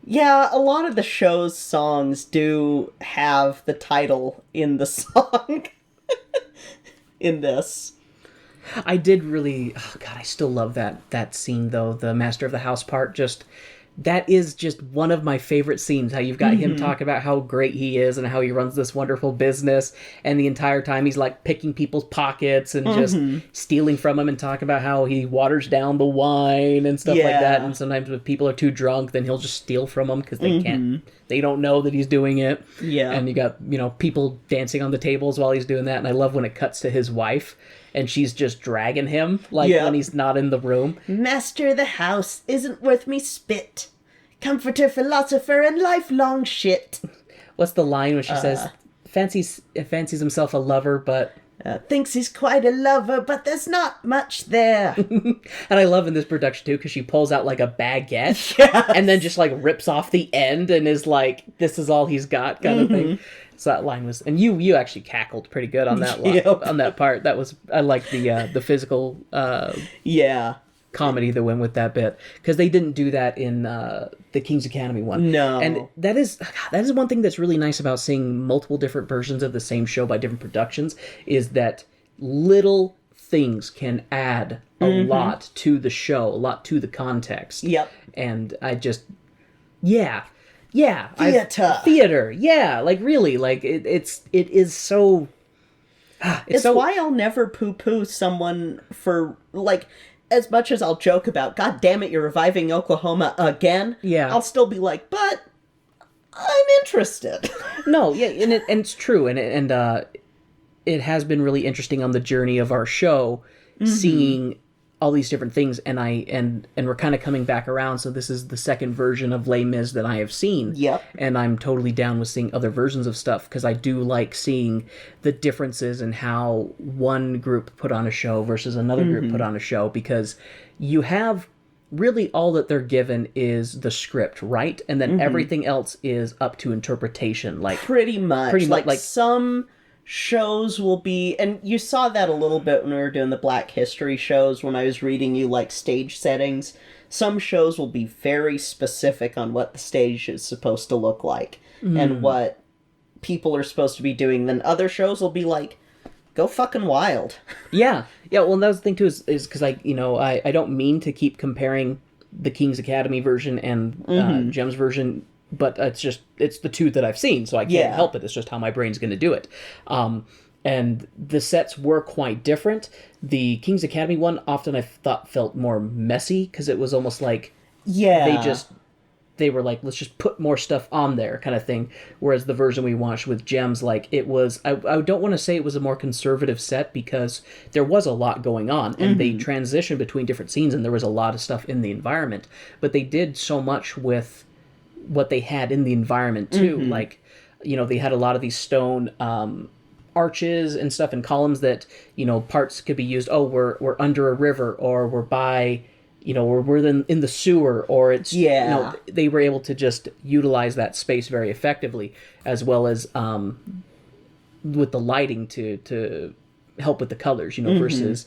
A: yeah, a lot of the show's songs do have the title in the song. In this.
B: I did really... Oh, God, I still love that scene, though. The Master of the House part, that is just one of my favorite scenes, how you've got him talk about how great he is and how he runs this wonderful business, and the entire time he's like picking people's pockets and just stealing from them, and talk about how he waters down the wine and stuff like that, and sometimes if people are too drunk, then he'll just steal from them because they don't know that he's doing it.
A: Yeah.
B: And you got, people dancing on the tables while he's doing that, and I love when it cuts to his wife, and she's just dragging him, when he's not in the room.
A: Master of the House isn't worth me spit. Comforter, philosopher, and lifelong shit.
B: What's the line when she says, fancies himself a lover, but...
A: thinks he's quite a lover, but there's not much there.
B: And I love in this production, too, because she pulls out, a baguette, and then just, rips off the end, and is like, this is all he's got, kind of thing. So that line was... And you actually cackled pretty good on that line, on that part. That was... I like the physical... comedy that went with that bit, because they didn't do that in the King's Academy one.
A: No.
B: And that is one thing that's really nice about seeing multiple different versions of the same show by different productions, is that little things can add a lot to the show, a lot to the context.
A: Yep.
B: And I just...
A: Theater.
B: Yeah, really, it is so...
A: It's so... why I'll never poo-poo someone for, as much as I'll joke about, God damn it, you're reviving Oklahoma again.
B: Yeah.
A: I'll still be like, but I'm interested.
B: No, yeah, and it's true, and it has been really interesting on the journey of our show, seeing all these different things, and we're kind of coming back around. So this is the second version of Les Mis that I have seen.
A: Yep.
B: And I'm totally down with seeing other versions of stuff, because I do like seeing the differences in how one group put on a show versus another group put on a show, because you have really all that they're given is the script, right? And then everything else is up to interpretation.
A: Pretty much. Some shows will be, and you saw that a little bit when we were doing the Black History shows, when I was reading you stage settings. Some shows will be very specific on what the stage is supposed to look like and what people are supposed to be doing. Then other shows will be go fucking wild.
B: Yeah, well, and that was the thing too, is because I don't mean to keep comparing the King's Academy version and Jem's version, but it's the two that I've seen, so I can't help it. It's just how my brain's going to do it. and the sets were quite different. The King's Academy one often I thought felt more messy because it was almost like they were like, let's just put more stuff on there kind of thing. Whereas the version we watched with Gems, like it was, I don't want to say it was a more conservative set because there was a lot going on and they transitioned between different scenes and there was a lot of stuff in the environment. But they did so much with what they had in the environment too. Like, you know, they had a lot of these stone arches and stuff and columns that, you know, parts could be used. Oh, we're under a river, or we're by, you know, or we're in the sewer, or it's, you know, they were able to just utilize that space very effectively, as well as with the lighting to help with the colors, you know, versus,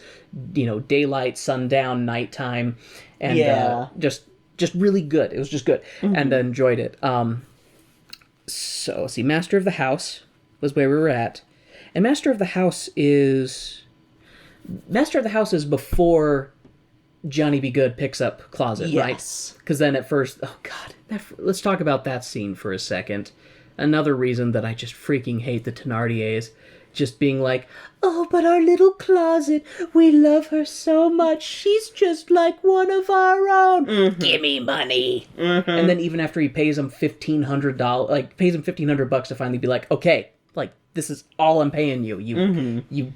B: you know, daylight, sundown, nighttime, and just really good. It was just good, and I enjoyed it. So let's see, Master of the House was where we were at, and Master of the House is before Johnny Be Good picks up Closet, right? Because then at first, oh god, let's talk about that scene for a second. Another reason that I just freaking hate the Thenardiers, just being like, oh, but our little Closet, we love her so much. She's just like one of our own. Gimme money. And then even after he pays him $1,500, like pays him $1,500 to finally be like, okay, like this is all I'm paying you. You.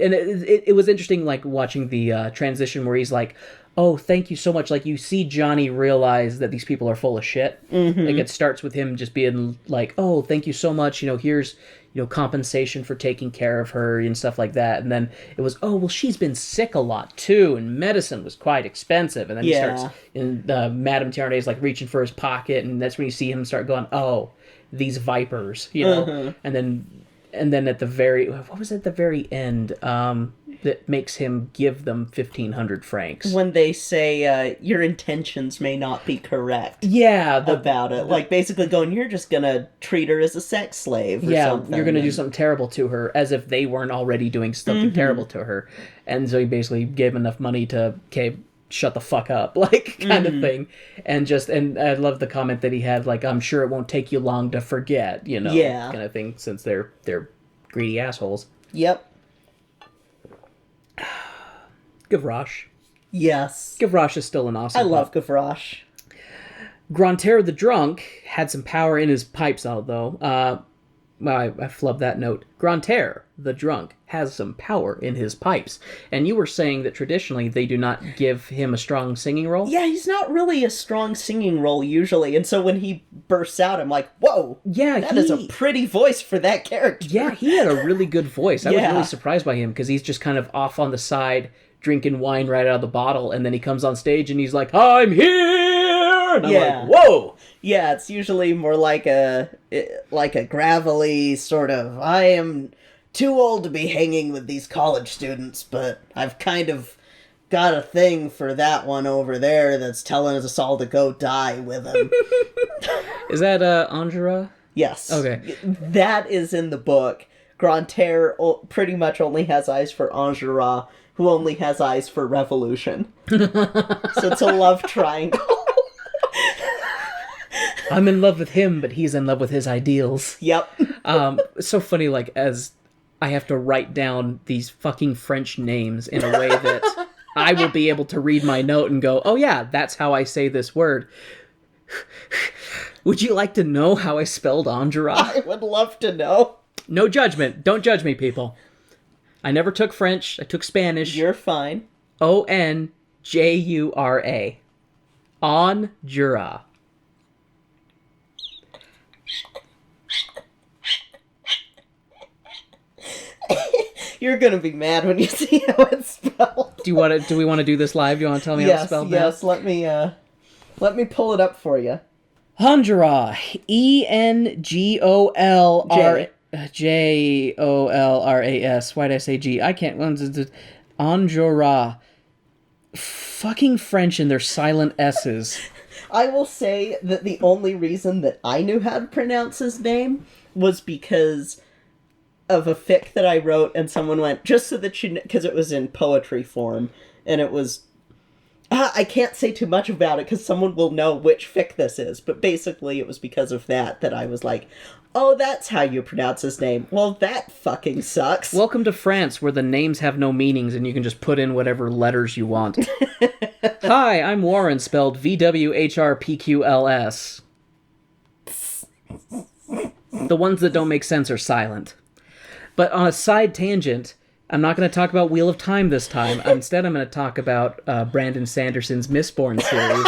B: And it was interesting, like, watching the transition where he's like, oh, thank you so much. Like, you see Johnny realize that these people are full of shit. Like, it starts with him just being like, oh, thank you so much. You know, here's, you know, compensation for taking care of her and stuff like that. And then it was, oh, well, she's been sick a lot, too. And medicine was quite expensive. And then he starts, and Madame Thenardier is, like, reaching for his pocket. And that's when you see him start going, oh, these vipers, you know. And then at the very, what was at the very end that makes him give them 1,500 francs?
A: When they say, your intentions may not be correct. About it. Like, basically going, you're just gonna treat her as a sex slave or something.
B: You're gonna do something terrible to her, as if they weren't already doing something terrible to her. And so he basically gave enough money to, okay, shut the fuck up, like, kind of thing. And I love the comment that he had, like, I'm sure it won't take you long to forget, you know, kind of thing, since they're greedy assholes.
A: Yep.
B: Gavroche.
A: Yes.
B: Gavroche is still an awesome
A: I love Gavroche.
B: Grantaire the Drunk had some power in his pipes, although. I flubbed that note. Grantaire the Drunk has some power in his pipes. And you were saying that traditionally they do not give him a strong singing role?
A: Yeah, he's not really a strong singing role usually. And so when he bursts out, I'm like, whoa, that is a pretty voice for that character.
B: Yeah, he had a really good voice. I was really surprised by him because he's just kind of off on the side, drinking wine right out of the bottle. And then he comes on stage and he's like, I'm here! And I'm like, whoa!
A: Yeah, it's usually more like a gravelly sort of, I am too old to be hanging with these college students, but I've kind of got a thing for that one over there that's telling us all to go die with him.
B: Is that Enjolras?
A: Yes.
B: Okay.
A: That is in the book. Grantaire pretty much only has eyes for Enjolras, who only has eyes for revolution. So it's a love triangle.
B: I'm in love with him, but he's in love with his ideals.
A: Yep.
B: It's so funny, like, as I have to write down these fucking French names in a way that I will be able to read my note and go, oh yeah, that's how I say this word. Would you like to know how I spelled Enjolras?
A: I would love to know.
B: No judgment. Don't judge me, people. I never took French. I took Spanish.
A: You're fine.
B: Onjura. Enjolras.
A: You're gonna be mad when you see how it's spelled.
B: Do we want to do this live? Do you want to tell me how it's spelled?
A: Yes, let me pull it up for you.
B: Enjolras. Enjolras. Why did I say G? I can't. Enjolras. Fucking French and their silent S's.
A: I will say that the only reason that I knew how to pronounce his name was because of a fic that I wrote, and someone went, just so that you know, because it was in poetry form, and it was, I can't say too much about it because someone will know which fic this is, but basically it was because of that I was like, oh, that's how you pronounce his name. Well, that fucking sucks.
B: Welcome to France, where the names have no meanings and you can just put in whatever letters you want. Hi, I'm Warren, spelled VWHRPQLS. The ones that don't make sense are silent. But on a side tangent, I'm not going to talk about Wheel of Time this time. Instead, I'm going to talk about Brandon Sanderson's Mistborn series.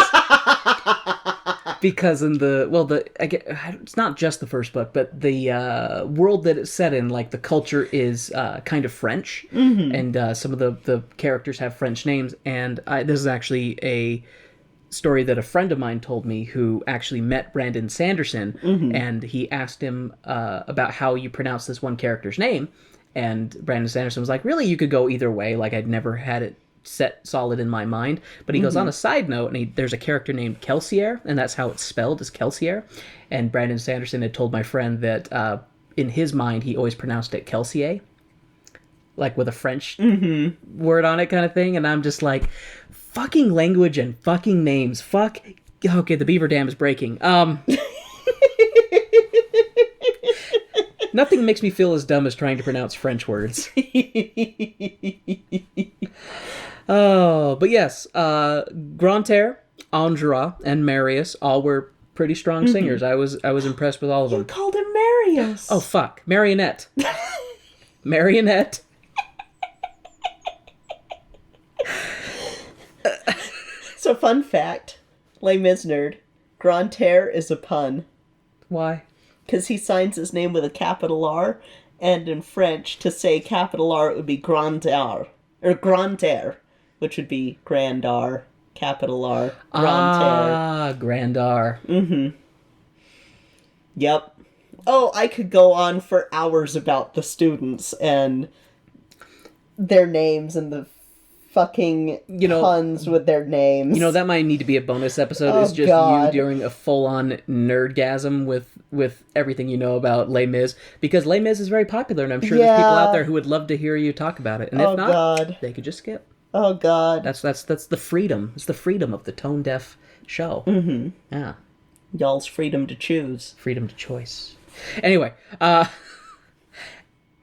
B: Because in it's not just the first book, but the world that it's set in, like, the culture is kind of French, and some of the characters have French names, and this is actually a story that a friend of mine told me who actually met Brandon Sanderson, and he asked him about how you pronounce this one character's name, and Brandon Sanderson was like, really, you could go either way, like, I'd never had it set solid in my mind. But he goes, on a side note, and there's a character named Kelsier, and that's how it's spelled, is Kelsier. And Brandon Sanderson had told my friend that in his mind, he always pronounced it Kelsier, like with a French word on it kind of thing. And I'm just like, fucking language and fucking names. Fuck. Okay, the beaver dam is breaking. Nothing makes me feel as dumb as trying to pronounce French words. Oh, but yes, Grantaire, Andra, and Marius all were pretty strong singers. I was impressed with all of them.
A: You called him Marius.
B: Oh, fuck. Marionette. Marionette.
A: So, fun fact, Les Mis nerd, Grantaire is a pun.
B: Why?
A: Because he signs his name with a capital R, and in French, to say capital R, it would be Grantaire, or Grantaire, which would be Grand R, capital R, Grantaire.
B: Ah, Grand R.
A: Yep. Oh, I could go on for hours about the students and their names and the fucking puns with their names.
B: You know, that might need to be a bonus episode.
A: Oh,
B: it's just
A: God.
B: you during a full-on nerdgasm with everything you know about Les Mis. Because Les Mis is very popular, and I'm sure there's people out there who would love to hear you talk about it. And if not,
A: God.
B: they could just skip.
A: Oh, God.
B: That's the freedom. It's the freedom of the tone-deaf show. Yeah.
A: Y'all's freedom to choose.
B: Freedom to choice. Anyway, oh,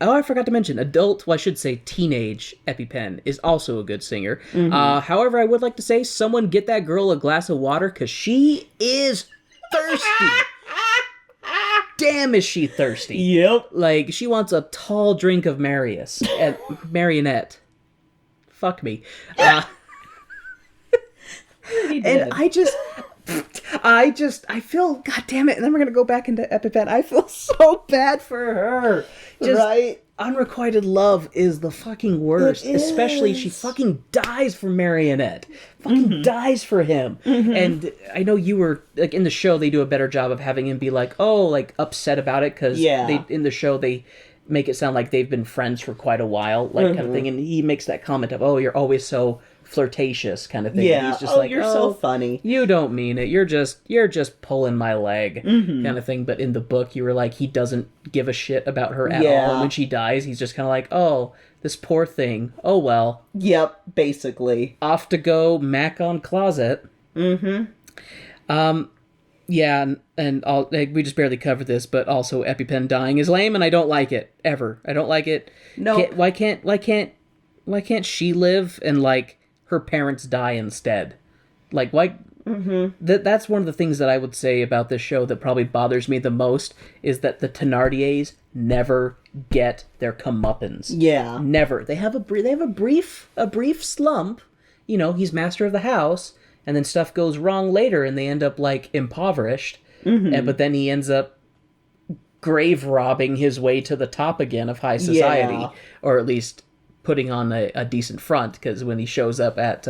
B: I forgot to mention, I should say teenage EpiPen is also a good singer. However, I would like to say, someone get that girl a glass of water, because she is thirsty. Damn, is she thirsty.
A: Yep.
B: Like, she wants a tall drink of Marius. Marionette. Fuck me. And I feel, god damn it, and then we're gonna go back into EpiPen. I feel so bad for her.
A: Right?
B: Unrequited love is the fucking worst. Especially she fucking dies for Marionette. Fucking dies for him. And I know you were, like, in the show, they do a better job of having him be like, oh, like, upset about it, because in the show they make it sound like they've been friends for quite a while, like, kind of thing. And he makes that comment of, oh, you're always so flirtatious, kind of thing.
A: Yeah.
B: And he's just
A: you're so funny.
B: You don't mean it. You're just pulling my leg, kind of thing. But in the book, you were like, he doesn't give a shit about her at all. And when she dies, he's just kind of like, oh, this poor thing. Oh, well.
A: Yep, basically.
B: Off to go mac on closet. Yeah, and we just barely covered this, but also EpiPen dying is lame, and I don't like it ever. I don't like it.
A: No.
B: Why can't she live and, like, her parents die instead? Like, why? That's one of the things that I would say about this show that probably bothers me the most, is that the Thenardiers never get their comeuppance.
A: Yeah.
B: Never. They have a brief slump. You know, he's master of the house, and then stuff goes wrong later, and they end up, like, impoverished. But then he ends up grave robbing his way to the top again of high society, or at least putting on a decent front, because when he shows up at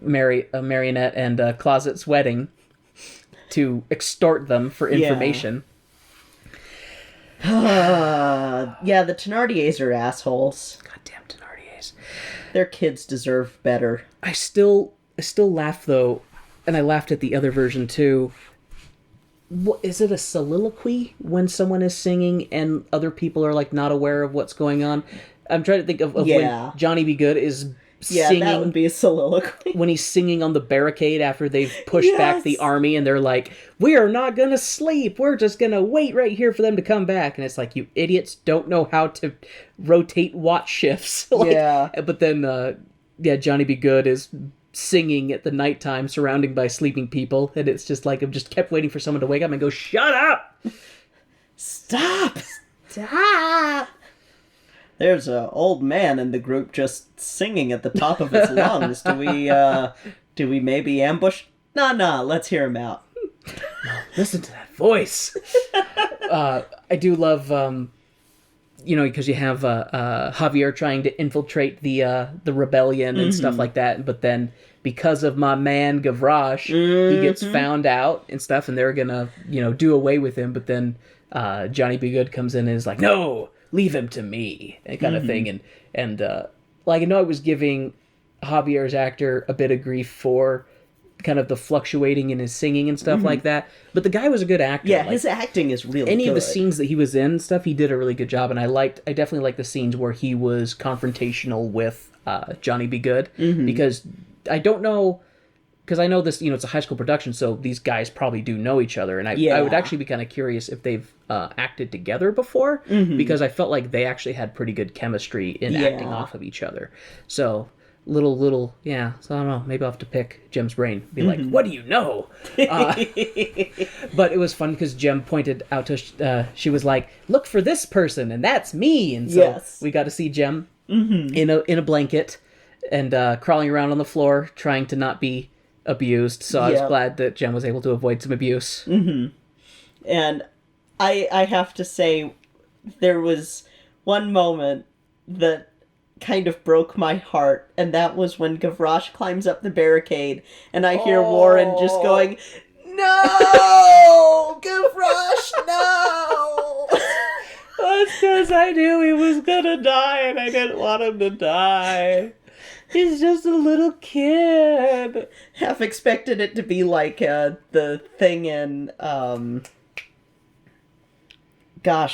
B: Marionette and Closet's wedding to extort them for information.
A: The Thenardiers are assholes.
B: Goddamn Thenardiers.
A: Their kids deserve better.
B: I still laugh, though, and I laughed at the other version too. What, is it a soliloquy when someone is singing and other people are, like, not aware of what's going on? I'm trying to think of when Johnny B. Good is
A: Yeah,
B: singing,
A: that would be a soliloquy.
B: when he's singing on the barricade after they've pushed back the army, and they're like, "We are not gonna sleep. We're just gonna wait right here for them to come back." And it's like, you idiots don't know how to rotate watch shifts. But then, Johnny Be Good is singing at the nighttime, surrounded by sleeping people, and it's just like, I've just kept waiting for someone to wake up and go, "Shut up!
A: Stop! There's an old man in the group just singing at the top of his lungs. Do we maybe ambush? Nah, let's hear him out."
B: Listen to that voice. I do love, because you have Javier trying to infiltrate the rebellion and stuff like that, but then because of my man Gavroche, he gets found out and stuff, and they're gonna, do away with him, but then Johnny Be Good comes in and is like, "No, leave him to me," and kind of thing. And I know I was giving Javier's actor a bit of grief for kind of the fluctuating in his singing and stuff like that, but the guy was a good actor.
A: Yeah, his acting is really
B: any
A: good.
B: of the scenes that he was in and stuff, he did a really good job, and I definitely liked the scenes where he was confrontational with Johnny Be Good, because I don't know, because I know this, it's a high school production, so these guys probably do know each other, and I would actually be kind of curious if they've acted together before, because I felt like they actually had pretty good chemistry in acting off of each other. So little, so I don't know, maybe I'll have to pick Jem's brain, be like, "What do you know?" But it was fun because Jem pointed out to, she was like, "Look for this person, and that's me," and so we got to see Jem in a blanket, and crawling around on the floor, trying to not be abused, so I was glad that Jem was able to avoid some abuse.
A: And I have to say, there was one moment that kind of broke my heart, and that was when Gavroche climbs up the barricade, and I hear Warren just going, "No! Gavroche, no!"
B: That's because I knew he was gonna die, and I didn't want him to die. He's just a little kid.
A: Half expected it to be like the thing in,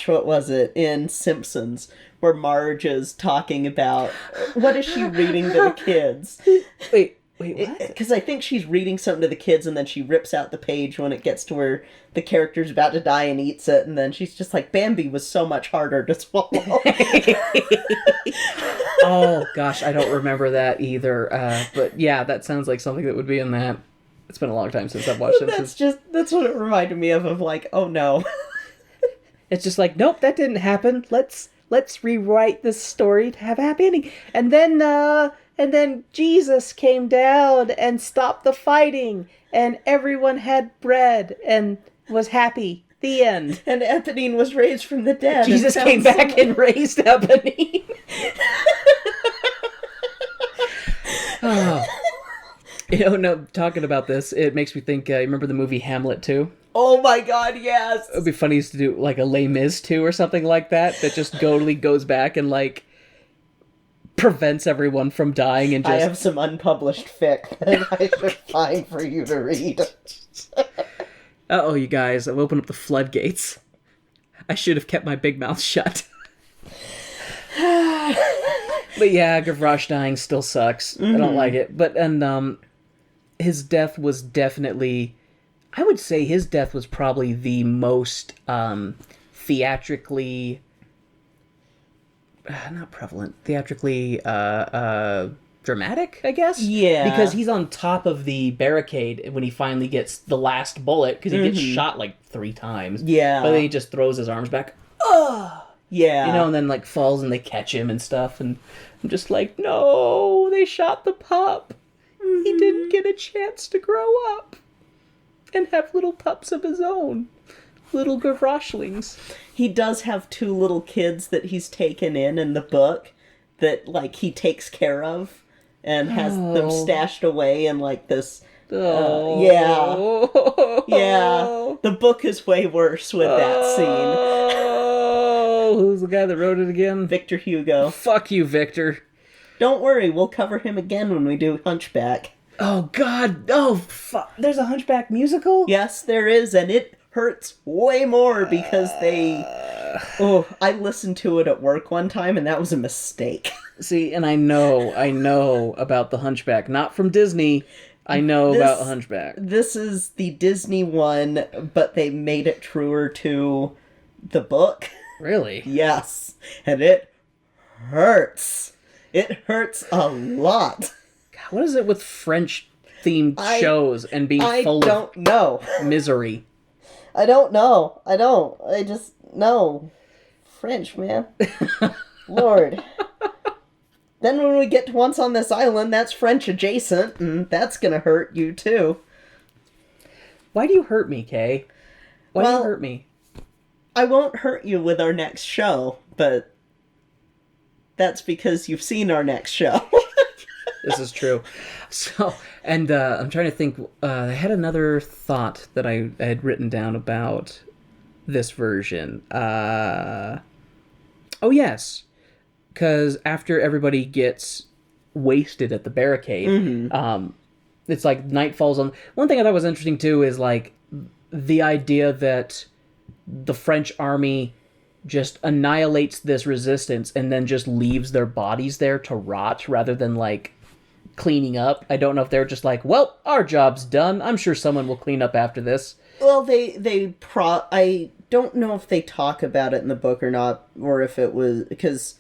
A: what was it? In Simpsons, where Marge is talking about, what is she reading to the kids?
B: Wait, what?
A: Because I think she's reading something to the kids, and then she rips out the page when it gets to where the character's about to die and eats it, and then she's just like, "Bambi was so much harder to swallow."
B: Oh, gosh, I don't remember that either. But yeah, that sounds like something that would be in that. It's been a long time since I've watched Simpsons.
A: That's what it reminded me of like, oh no.
B: It's just like, nope, that didn't happen. Let's rewrite this story to have a happy ending. And then Jesus came down and stopped the fighting, and everyone had bread and was happy. The end.
A: And Eponine was raised from the dead.
B: Jesus came back and raised Eponine. Talking about this, it makes me think, remember the movie Hamlet 2?
A: Oh my god, yes!
B: It would be funny to do like a Les Mis 2 or something like that just totally goes back and like prevents everyone from dying and just...
A: I have some unpublished fic that I should find for you to read.
B: Uh-oh, you guys, I've opened up the floodgates. I should have kept my big mouth shut. But yeah, Gavroche dying still sucks. I don't like it. But, and, his death was definitely... I would say his death was probably the most, theatrically... not prevalent. Theatrically, dramatic, I guess?
A: Yeah.
B: Because he's on top of the barricade when he finally gets the last bullet, because he gets shot like 3 times.
A: Yeah.
B: But then he just throws his arms back. Oh!
A: Yeah.
B: And then like falls and they catch him and stuff, and I'm just like, no, they shot the pup. He didn't get a chance to grow up and have little pups of his own. Little Gavroshlings.
A: He does have 2 little kids that he's taken in the book that, like, he takes care of and has them stashed away in, like, this... yeah. The book is way worse with that scene.
B: Oh, who's the guy that wrote it again?
A: Victor Hugo.
B: Fuck you, Victor.
A: Don't worry, we'll cover him again when we do Hunchback.
B: Oh, God. Oh, fuck. There's a Hunchback musical?
A: Yes, there is, and it hurts way more because they Oh, I listened to it at work one time, and that was a mistake.
B: See, and I know about the Hunchback. Not from Disney. I know about the Hunchback.
A: This is the Disney one, but they made it truer to the book.
B: Really?
A: Yes. And it hurts. It hurts a lot.
B: God, what is it with French-themed shows and being full of misery?
A: I don't know. I just know. French, man. Lord. Then when we get to Once on This Island, that's French adjacent, and that's gonna hurt you too.
B: Why do you hurt me, Kay? Why do you hurt me?
A: I won't hurt you with our next show, but that's because you've seen our next show.
B: This is true. So, and I'm trying to think, I had another thought that I had written down about this version. Oh, yes. Because after everybody gets wasted at the barricade, it's like night falls on... One thing I thought was interesting, too, is like the idea that the French army just annihilates this resistance and then just leaves their bodies there to rot rather than, like, cleaning up. I don't know if they're just like, well, our job's done. I'm sure someone will clean up after this.
A: Well, I don't know if they talk about it in the book or not, or if it was... Because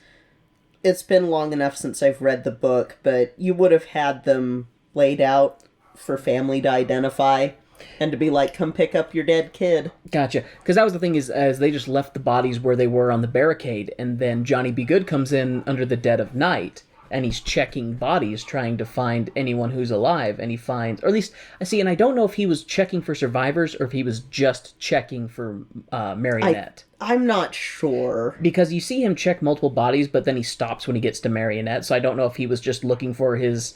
A: it's been long enough since I've read the book, but you would have had them laid out for family to identify and to be like, come pick up your dead kid.
B: Gotcha. Because that was the thing, is as they just left the bodies where they were on the barricade, and then Johnny B. Good comes in under the dead of night, and he's checking bodies, trying to find anyone who's alive, and he finds... Or at least, I see, and I don't know if he was checking for survivors, or if he was just checking for Marionette.
A: I'm not sure.
B: Because you see him check multiple bodies, but then he stops when he gets to Marionette, so I don't know if he was just looking for his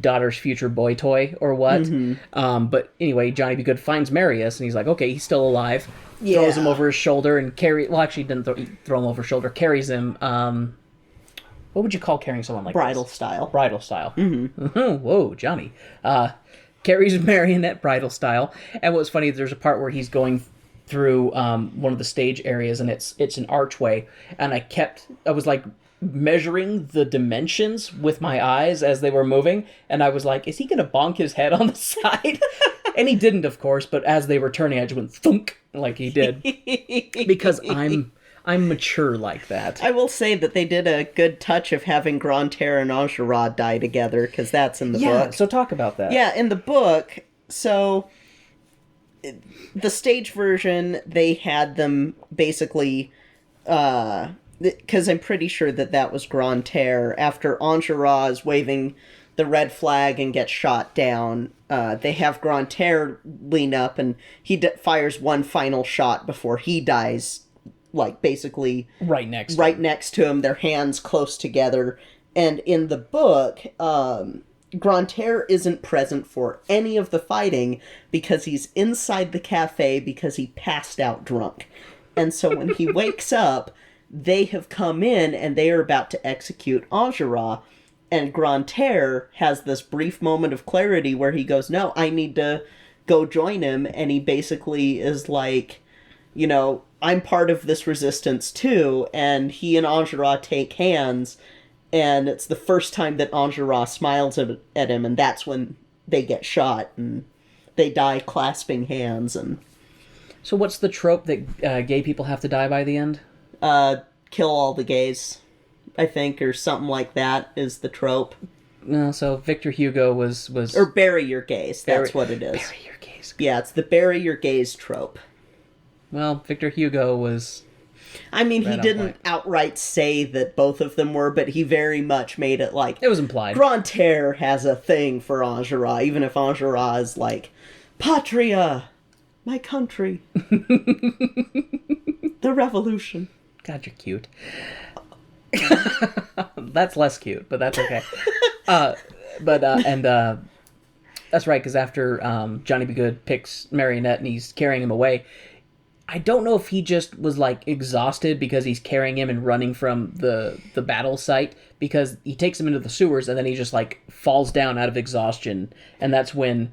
B: daughter's future boy toy or what. But anyway, Johnny B. Good finds Marius, and he's like, okay, he's still alive.
A: Yeah.
B: Throws him over his shoulder and well, actually didn't throw him over his shoulder, carries him, what would you call carrying someone like
A: Bridal
B: this?
A: style.
B: Bridal style. Whoa, Johnny. Carries Marionette bridal style. And what's funny, there's a part where he's going through one of the stage areas, and it's an archway, and I was like measuring the dimensions with my eyes as they were moving, and I was like, is he gonna bonk his head on the side? And he didn't, of course, but as they were turning, I just went thunk like he did. Because I'm mature like that.
A: I will say that they did a good touch of having Grantaire and Enjolras die together, because that's in the book.
B: Yeah, so talk about that.
A: Yeah, in the book, so the stage version, they had them basically, because I'm pretty sure that was Grantaire. After Enjolras is waving the red flag and gets shot down, they have Grantaire lean up, and he fires one final shot before he dies, like basically
B: right next
A: to him, their hands close together. And in the book, Grantaire isn't present for any of the fighting because he's inside the cafe because he passed out drunk. And so when he wakes up, they have come in and they are about to execute Enjolras. And Grantaire has this brief moment of clarity where he goes, no, I need to go join him. And he basically is like, you know, I'm part of this resistance too. And he and Enjolras take hands. And it's the first time that Enjolras smiles at him, and that's when they get shot, and they die clasping hands. And
B: so what's the trope that gay people have to die by the end?
A: Kill all the gays, I think, or something like that is the trope.
B: No, so Victor Hugo was...
A: Or bury your gays, that's what it is.
B: Bury your gays.
A: Yeah, it's the bury your gays trope.
B: Well, Victor Hugo was...
A: I mean, he didn't outright say that both of them were, but he very much made it like...
B: It was implied.
A: Grantaire has a thing for Enjolras, even if Enjolras is like, Patria, my country, the revolution.
B: God, you're cute. That's less cute, but that's okay. That's right, because after Johnny B. Good picks Marionette and he's carrying him away... I don't know if he just was, like, exhausted because he's carrying him and running from the battle site, because he takes him into the sewers and then he just, like, falls down out of exhaustion. And that's when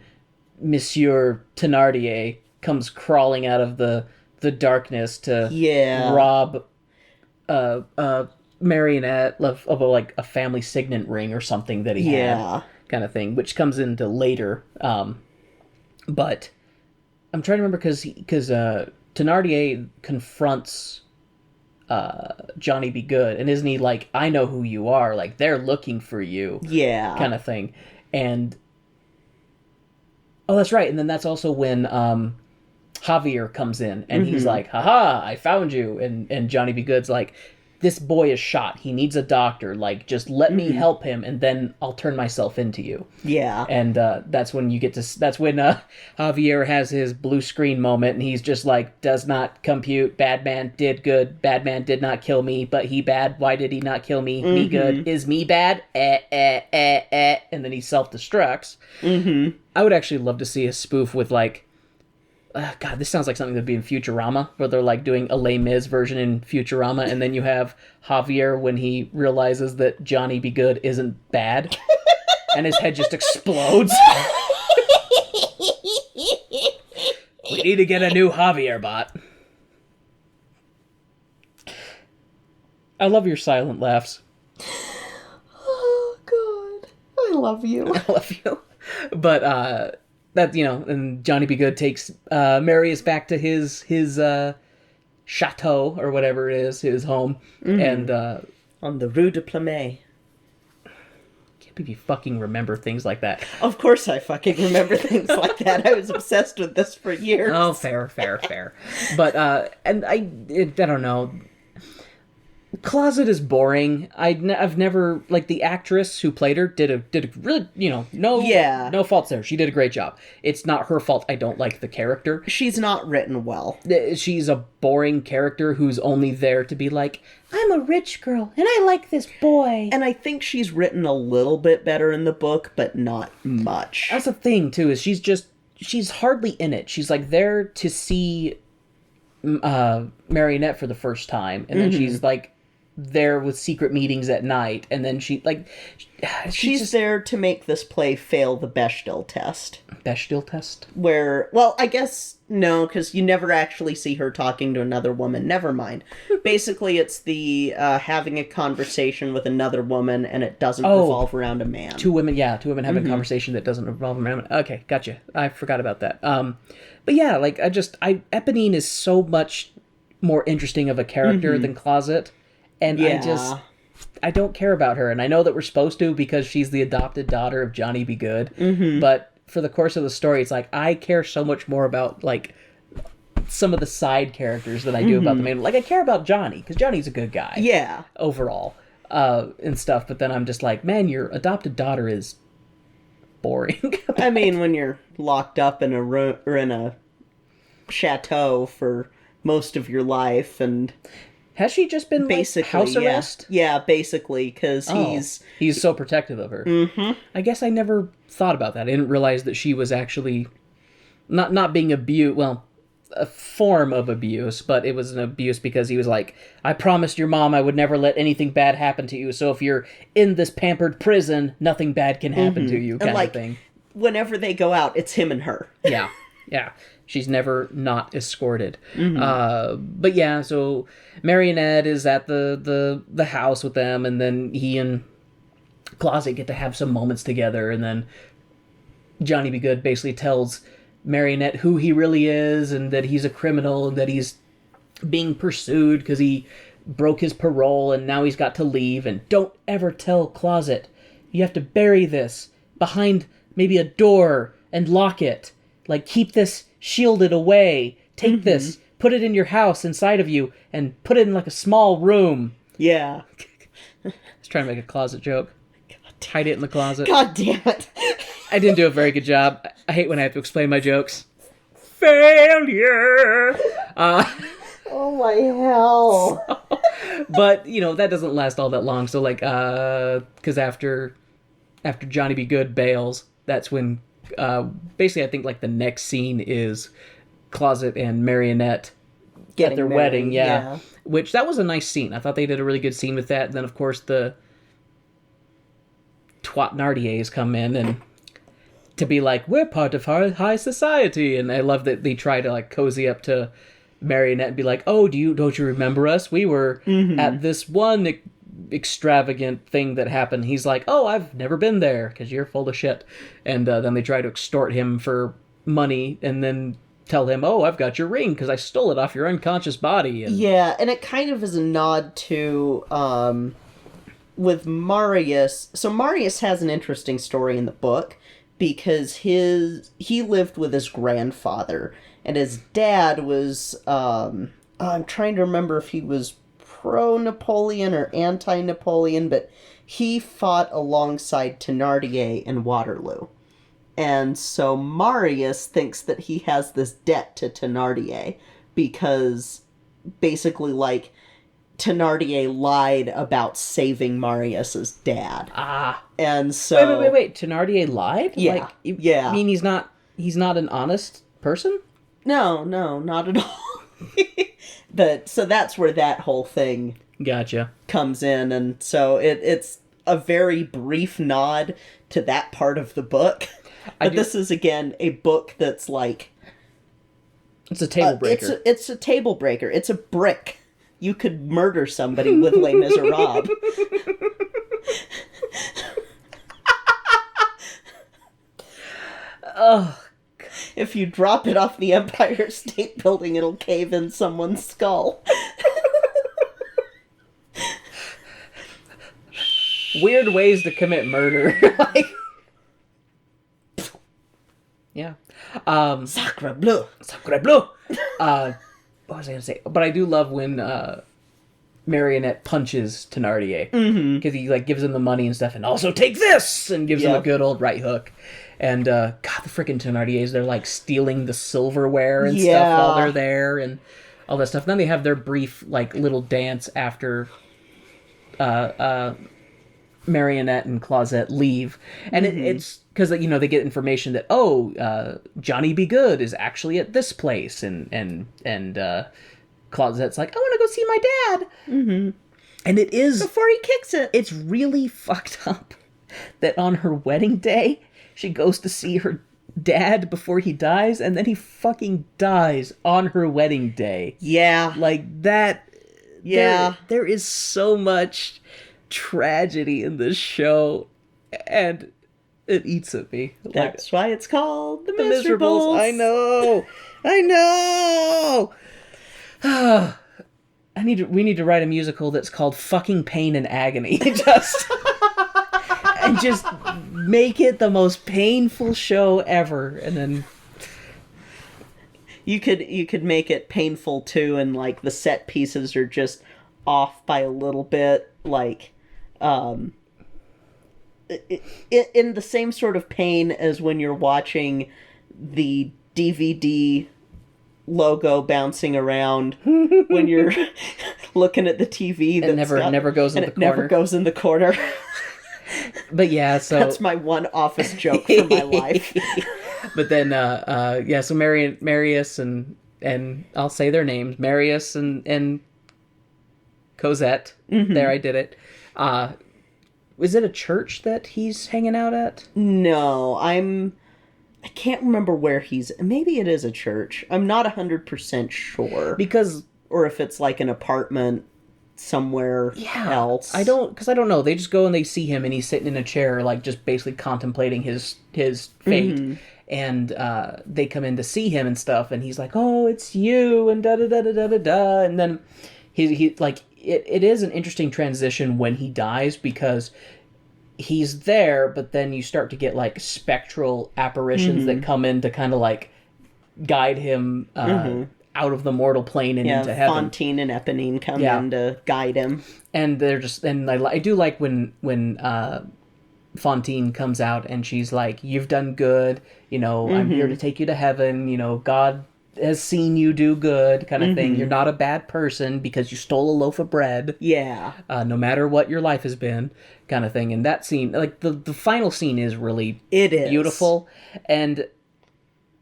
B: Monsieur Thenardier comes crawling out of the darkness to
A: Yeah.
B: rob Marionette of like a family signet ring or something that he had, kind of thing, which comes into later. But I'm trying to remember because Thenardier confronts Johnny Be Good, and isn't he like, I know who you are, like they're looking for you, kind of thing. And oh, that's right. And then that's also when Javier comes in, and he's like, haha, I found you. And Johnny Be Good's like, this boy is shot. He needs a doctor. Like, just let me help him, and then I'll turn myself into you.
A: Yeah.
B: And that's when Javier has his blue screen moment, and he's just like, does not compute. Bad man did good. Bad man did not kill me, but he bad. Why did he not kill me? Me good. Is me bad? And then he self-destructs. I would actually love to see a spoof with like, God, this sounds like something that'd be in Futurama, where they're like doing a Les Mis version in Futurama, and then you have Javier when he realizes that Johnny Be Good isn't bad, and his head just explodes. We need to get a new Javier bot. I love your silent laughs.
A: Oh, God. I love you.
B: I love you. But, that, you know, and Johnny Be Good takes Marius back to his chateau, or whatever it is, his home, and
A: On the Rue de Plumet.
B: Can't believe you fucking remember things like that.
A: Of course I fucking remember things like that. I was obsessed with this for years.
B: Oh, fair. But and I don't know. Closet is boring. I've never, like, the actress who played her did a really, you know, no faults there. She did a great job. It's not her fault I don't like the character.
A: She's not written well.
B: She's a boring character who's only there to be like, I'm a rich girl and I like this boy.
A: And I think she's written a little bit better in the book, but not much.
B: That's the thing too, is she's hardly in it. She's like there to see Marionette for the first time, and then she's like there with secret meetings at night, and then she's
A: just there to make this play fail the Bechdel test.
B: Bechdel test?
A: Where, well, I guess no, because you never actually see her talking to another woman. Never mind. Basically, it's the having a conversation with another woman, and it doesn't revolve around a man.
B: Two women having a conversation that doesn't revolve around. Okay, gotcha. I forgot about that. But yeah, like Eponine is so much more interesting of a character than Closet. And I don't care about her. And I know that we're supposed to because she's the adopted daughter of Johnny Be Good. But for the course of the story, it's like, I care so much more about, like, some of the side characters than I do about the main. Like, I care about Johnny, because Johnny's a good guy.
A: Yeah.
B: Overall. And stuff. But then I'm just like, man, your adopted daughter is boring.
A: I mean, when you're locked up in a room or in a chateau for most of your life, and
B: has she just been basically house arrest?
A: Yeah, basically, because
B: he's so protective of her. I guess I never thought about that. I didn't realize that she was actually not being abused. Well, a form of abuse, but it was an abuse because he was like, I promised your mom I would never let anything bad happen to you, so if you're in this pampered prison, nothing bad can happen to you, kind of thing.
A: Whenever they go out, it's him and her.
B: Yeah. She's never not escorted. But yeah, so Marionette is at the house with them, and then he and Closet get to have some moments together, and then Johnny Be Good basically tells Marionette who he really is, and that he's a criminal, and that he's being pursued because he broke his parole, and now he's got to leave, and don't ever tell Closet. You have to bury this behind maybe a door and lock it. Like, keep this shielded away. Take this, put it in your house inside of you, and put it in like a small room.
A: Yeah.
B: I was trying to make a closet joke. Hide it in the closet.
A: God damn it.
B: I didn't do a very good job. I hate when I have to explain my jokes. Failure!
A: Oh my hell.
B: But, you know, that doesn't last all that long. So, like, because after Johnny Be Good bails, that's when basically I think like the next scene is Closet and Marionette at their wedding, yeah. Which, that was a nice scene. I thought they did a really good scene with that. And then, of course, the Thenardiers come in and to be like, we're part of high society. And I love that they try to like cozy up to Marionette and be like, "Oh, don't you remember us? We were at this one extravagant thing that happened." He's like, "Oh, I've never been there because you're full of shit." And then they try to extort him for money, and then tell him, "Oh, I've got your ring because I stole it off your unconscious body." And
A: Yeah, and it kind of is a nod to with Marius. So Marius has an interesting story in the book because he lived with his grandfather, and his dad was I'm trying to remember if he was pro-Napoleon or anti-Napoleon, but he fought alongside Thenardier in Waterloo. And so Marius thinks that he has this debt to Thenardier because basically, like, Thenardier lied about saving Marius's dad.
B: Ah.
A: And so...
B: Wait. Thenardier lied?
A: Yeah.
B: Like,
A: Yeah.
B: I mean, he's not an honest person?
A: No, not at all. So that's where that whole thing
B: Gotcha.
A: comes in, and so it's a very brief nod to that part of the book. But this is, again, a book that's like...
B: It's a table breaker.
A: It's a table breaker. It's a brick. You could murder somebody with Les Miserables.
B: Oh,
A: if you drop it off the Empire State Building, it'll cave in someone's skull.
B: weird ways to commit murder. Like, yeah.
A: Sacre bleu.
B: Sacre bleu. What was I gonna say? But I do love when Marionette punches Thenardier because he like gives him the money and stuff, and also take this, and gives him a good old right hook. And God, the freaking Thenardiers, they're like stealing the silverware and stuff while they're there, and all that stuff. And then they have their brief like little dance after Marionette and Clausette leave, and it's because they get information that Johnny Be Good is actually at this place, and Clausette's like, I want to go see my dad, and it is
A: before he kicks it.
B: It's really fucked up that on her wedding day she goes to see her dad before he dies, and then he fucking dies on her wedding day.
A: Yeah,
B: like that.
A: Yeah,
B: there is so much tragedy in this show, and it eats at me.
A: That's why it's called The
B: Miserables.
A: Miserables.
B: I know. We need to write a musical that's called Fucking Pain and Agony. Just make it the most painful show ever, and then
A: you could make it painful too, and like the set pieces are just off by a little bit, like in the same sort of pain as when you're watching the DVD logo bouncing around when you're looking at the TV that
B: never goes in the corner.
A: Never goes in the corner.
B: But yeah, so
A: that's my one office joke for my life.
B: But then so Marius and I'll say their names, Marius and Cosette. There, I did it. Is it a church that he's hanging out at?
A: No, I can't remember where maybe it is a church. I'm not 100% sure. Or if it's like an apartment somewhere else.
B: I don't know. They just go and they see him, and he's sitting in a chair, like just basically contemplating his fate. And they come in to see him and stuff, and he's like, "Oh, it's you," and da da da da da da. And then he like it is an interesting transition when he dies, because he's there, but then you start to get like spectral apparitions that come in to kind of like guide him out of the mortal plane and into heaven.
A: Fantine and Eponine come in to guide him, and
B: they're just. And I do like when Fantine comes out and she's like, "You've done good. I'm here to take you to heaven. God has seen you do good," kind of thing. You're not a bad person because you stole a loaf of bread.
A: Yeah.
B: No matter what your life has been, kind of thing. And that scene, like the final scene, is really beautiful, and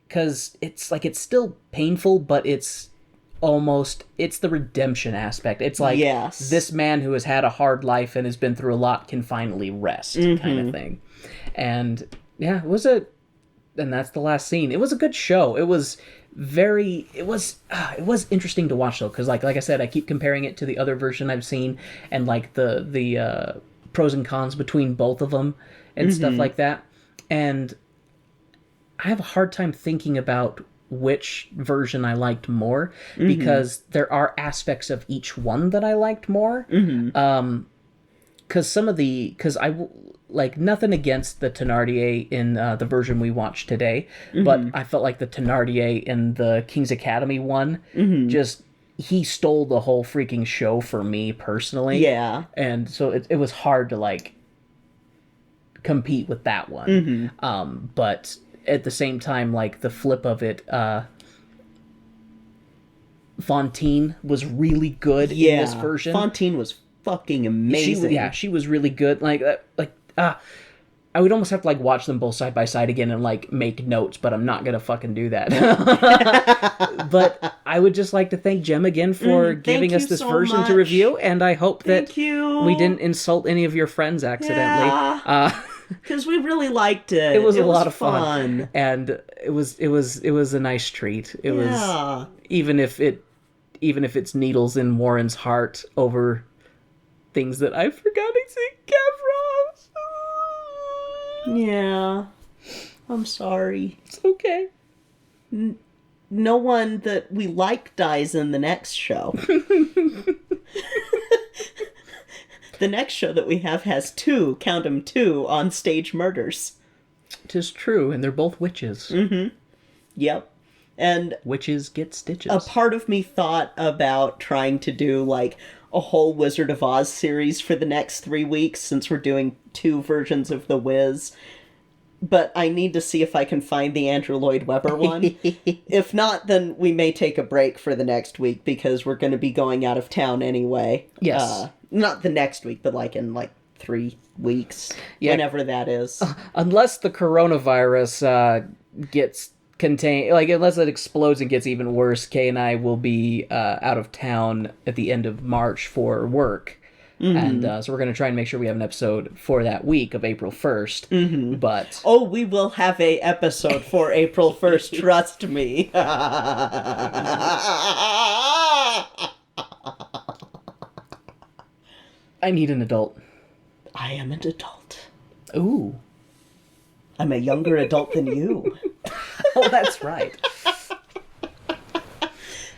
B: because it's like it's still painful, but it's the redemption aspect. It's like this man who has had a hard life and has been through a lot can finally rest, kind of thing. And yeah, it was a that's the last scene. It was a good show. It was interesting to watch though, because like I said, I keep comparing it to the other version I've seen, and like the pros and cons between both of them and stuff like that. And I have a hard time thinking about which version I liked more, because there are aspects of each one that I liked more. Because like, nothing against the Thenardier in the version we watched today, but I felt like the Thenardier in the King's Academy one, just, he stole the whole freaking show for me personally.
A: Yeah.
B: And so it was hard to, like, compete with that one. But at the same time, like, the flip of it, Fontaine was really good in this version.
A: Fontaine was fucking amazing.
B: She was really good. I would almost have to, like, watch them both side by side again and, like, make notes, but I'm not gonna fucking do that. But I would just like to thank Jem again for giving us this version to review, and I hope that we didn't insult any of your friends accidentally.
A: Because we really liked it.
B: It was a lot of fun. And it was a nice treat. It was, even if it's needles in Warren's heart over things that I forgot to see Kevros.
A: Yeah. I'm sorry.
B: It's okay.
A: No one that we like dies in the next show. The next show that we have has two on-stage murders.
B: 'Tis true, and they're both witches.
A: Yep. And
B: witches get stitches.
A: A part of me thought about trying to do, like, a whole Wizard of Oz series for the next 3 weeks, since we're doing 2 versions of The Wiz. But I need to see if I can find the Andrew Lloyd Webber one. If not, then we may take a break for the next week, because we're going to be going out of town anyway.
B: Yes.
A: Not the next week, but like in 3 weeks. Yeah. Whenever that is.
B: Unless the coronavirus gets contained, like, unless it explodes and gets even worse, Kay and I will be out of town at the end of March for work. And so we're going to try and make sure we have an episode for that week of April 1st. But
A: we will have a episode for April 1st, trust me.
B: I need an adult.
A: I am an adult.
B: Ooh.
A: I'm a younger adult than you.
B: Oh, that's right.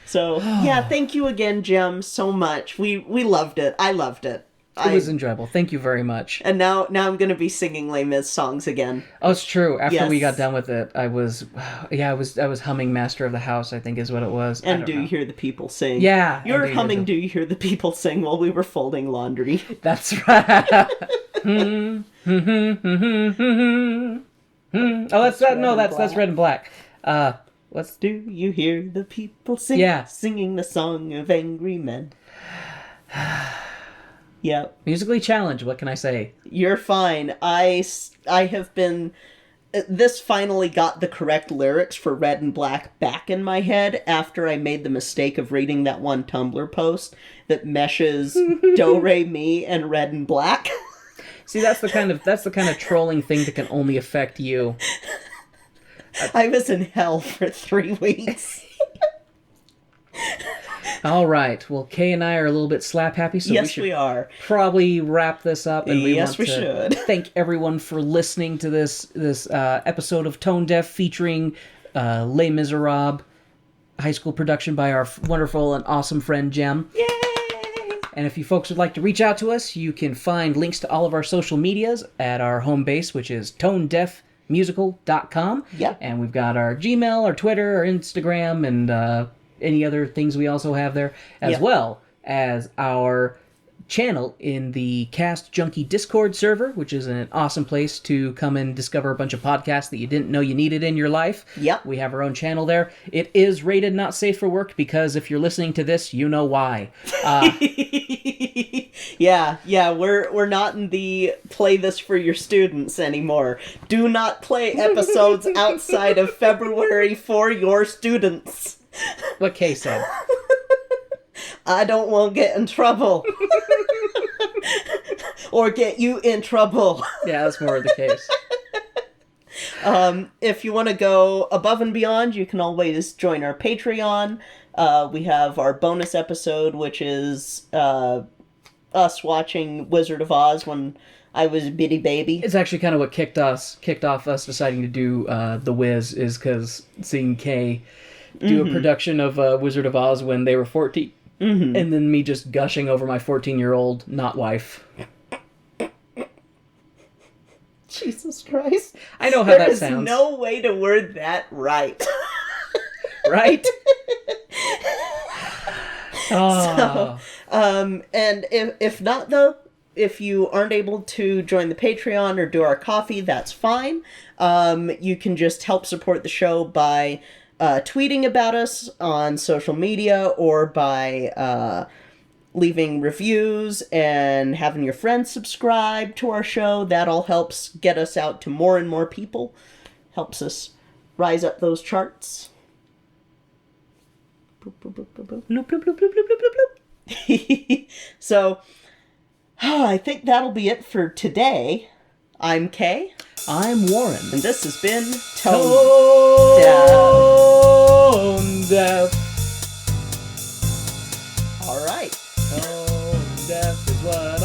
A: So, yeah, thank you again, Jem, so much. We loved it. I loved it.
B: It was enjoyable. Thank you very much.
A: And now I'm going to be singing Les Mis songs again.
B: Oh, it's true. After we got done with it, I was humming Master of the House, I think is what it was.
A: And Do You Hear the People Sing?
B: Yeah.
A: You were humming Do You Hear the People Sing while we were folding laundry.
B: That's right. Oh, that's Red and Black. What's
A: Do You Hear the People Sing?
B: Yeah.
A: Singing the song of angry men. Yep.
B: Musically challenged, what can I say?
A: You're fine. I have been... This finally got the correct lyrics for Red and Black back in my head after I made the mistake of reading that one Tumblr post that meshes Do, Re, Mi, and Red and Black.
B: See, that's the kind of trolling thing that can only affect you.
A: I was in hell for 3 weeks.
B: All right. Well, Kay and I are a little bit slap happy, so
A: we are.
B: Probably wrap this up. And we
A: should.
B: Thank everyone for listening to this episode of Tone Deaf featuring Les Miserables, high school production by our wonderful and awesome friend Jem.
A: Yay!
B: And if you folks would like to reach out to us, you can find links to all of our social medias at our home base, which is tonedeafmusical.com.
A: Yep.
B: And we've got our Gmail, our Twitter, our Instagram, and any other things we also have there, as well as our channel in the Cast Junkie Discord server, which is an awesome place to come and discover a bunch of podcasts that you didn't know you needed in your life.
A: Yep.
B: We have our own channel there. It is rated not safe for work because if you're listening to this, you know why.
A: Yeah, we're not in the play this for your students anymore. Do not play episodes outside of February for your students.
B: What Kay said.
A: I don't want to get in trouble. Or get you in trouble.
B: Yeah, that's more of the case.
A: If you want to go above and beyond, you can always join our Patreon. We have our bonus episode, which is us watching Wizard of Oz when I was a bitty baby.
B: It's actually kind of what kicked off us deciding to do The Wiz, is because seeing Kay do a production of Wizard of Oz when they were 14. And then me just gushing over my 14-year-old not wife.
A: Jesus Christ.
B: I know how that sounds.
A: There's no way to word that right.
B: Right? Oh.
A: And if not, though, if you aren't able to join the Patreon or do our coffee, that's fine. You can just help support the show by tweeting about us on social media or by leaving reviews and having your friends subscribe to our show. That all helps get us out to more and more people. Helps us rise up those charts. Bloop, bloop, bloop, bloop, bloop. Bloop, bloop, bloop, bloop, bloop, bloop, bloop. So, I think that'll be it for today. I'm Kay.
B: I'm Warren.
A: And this has been
B: Tone Deaf.
A: All right.
B: Tone Deaf is what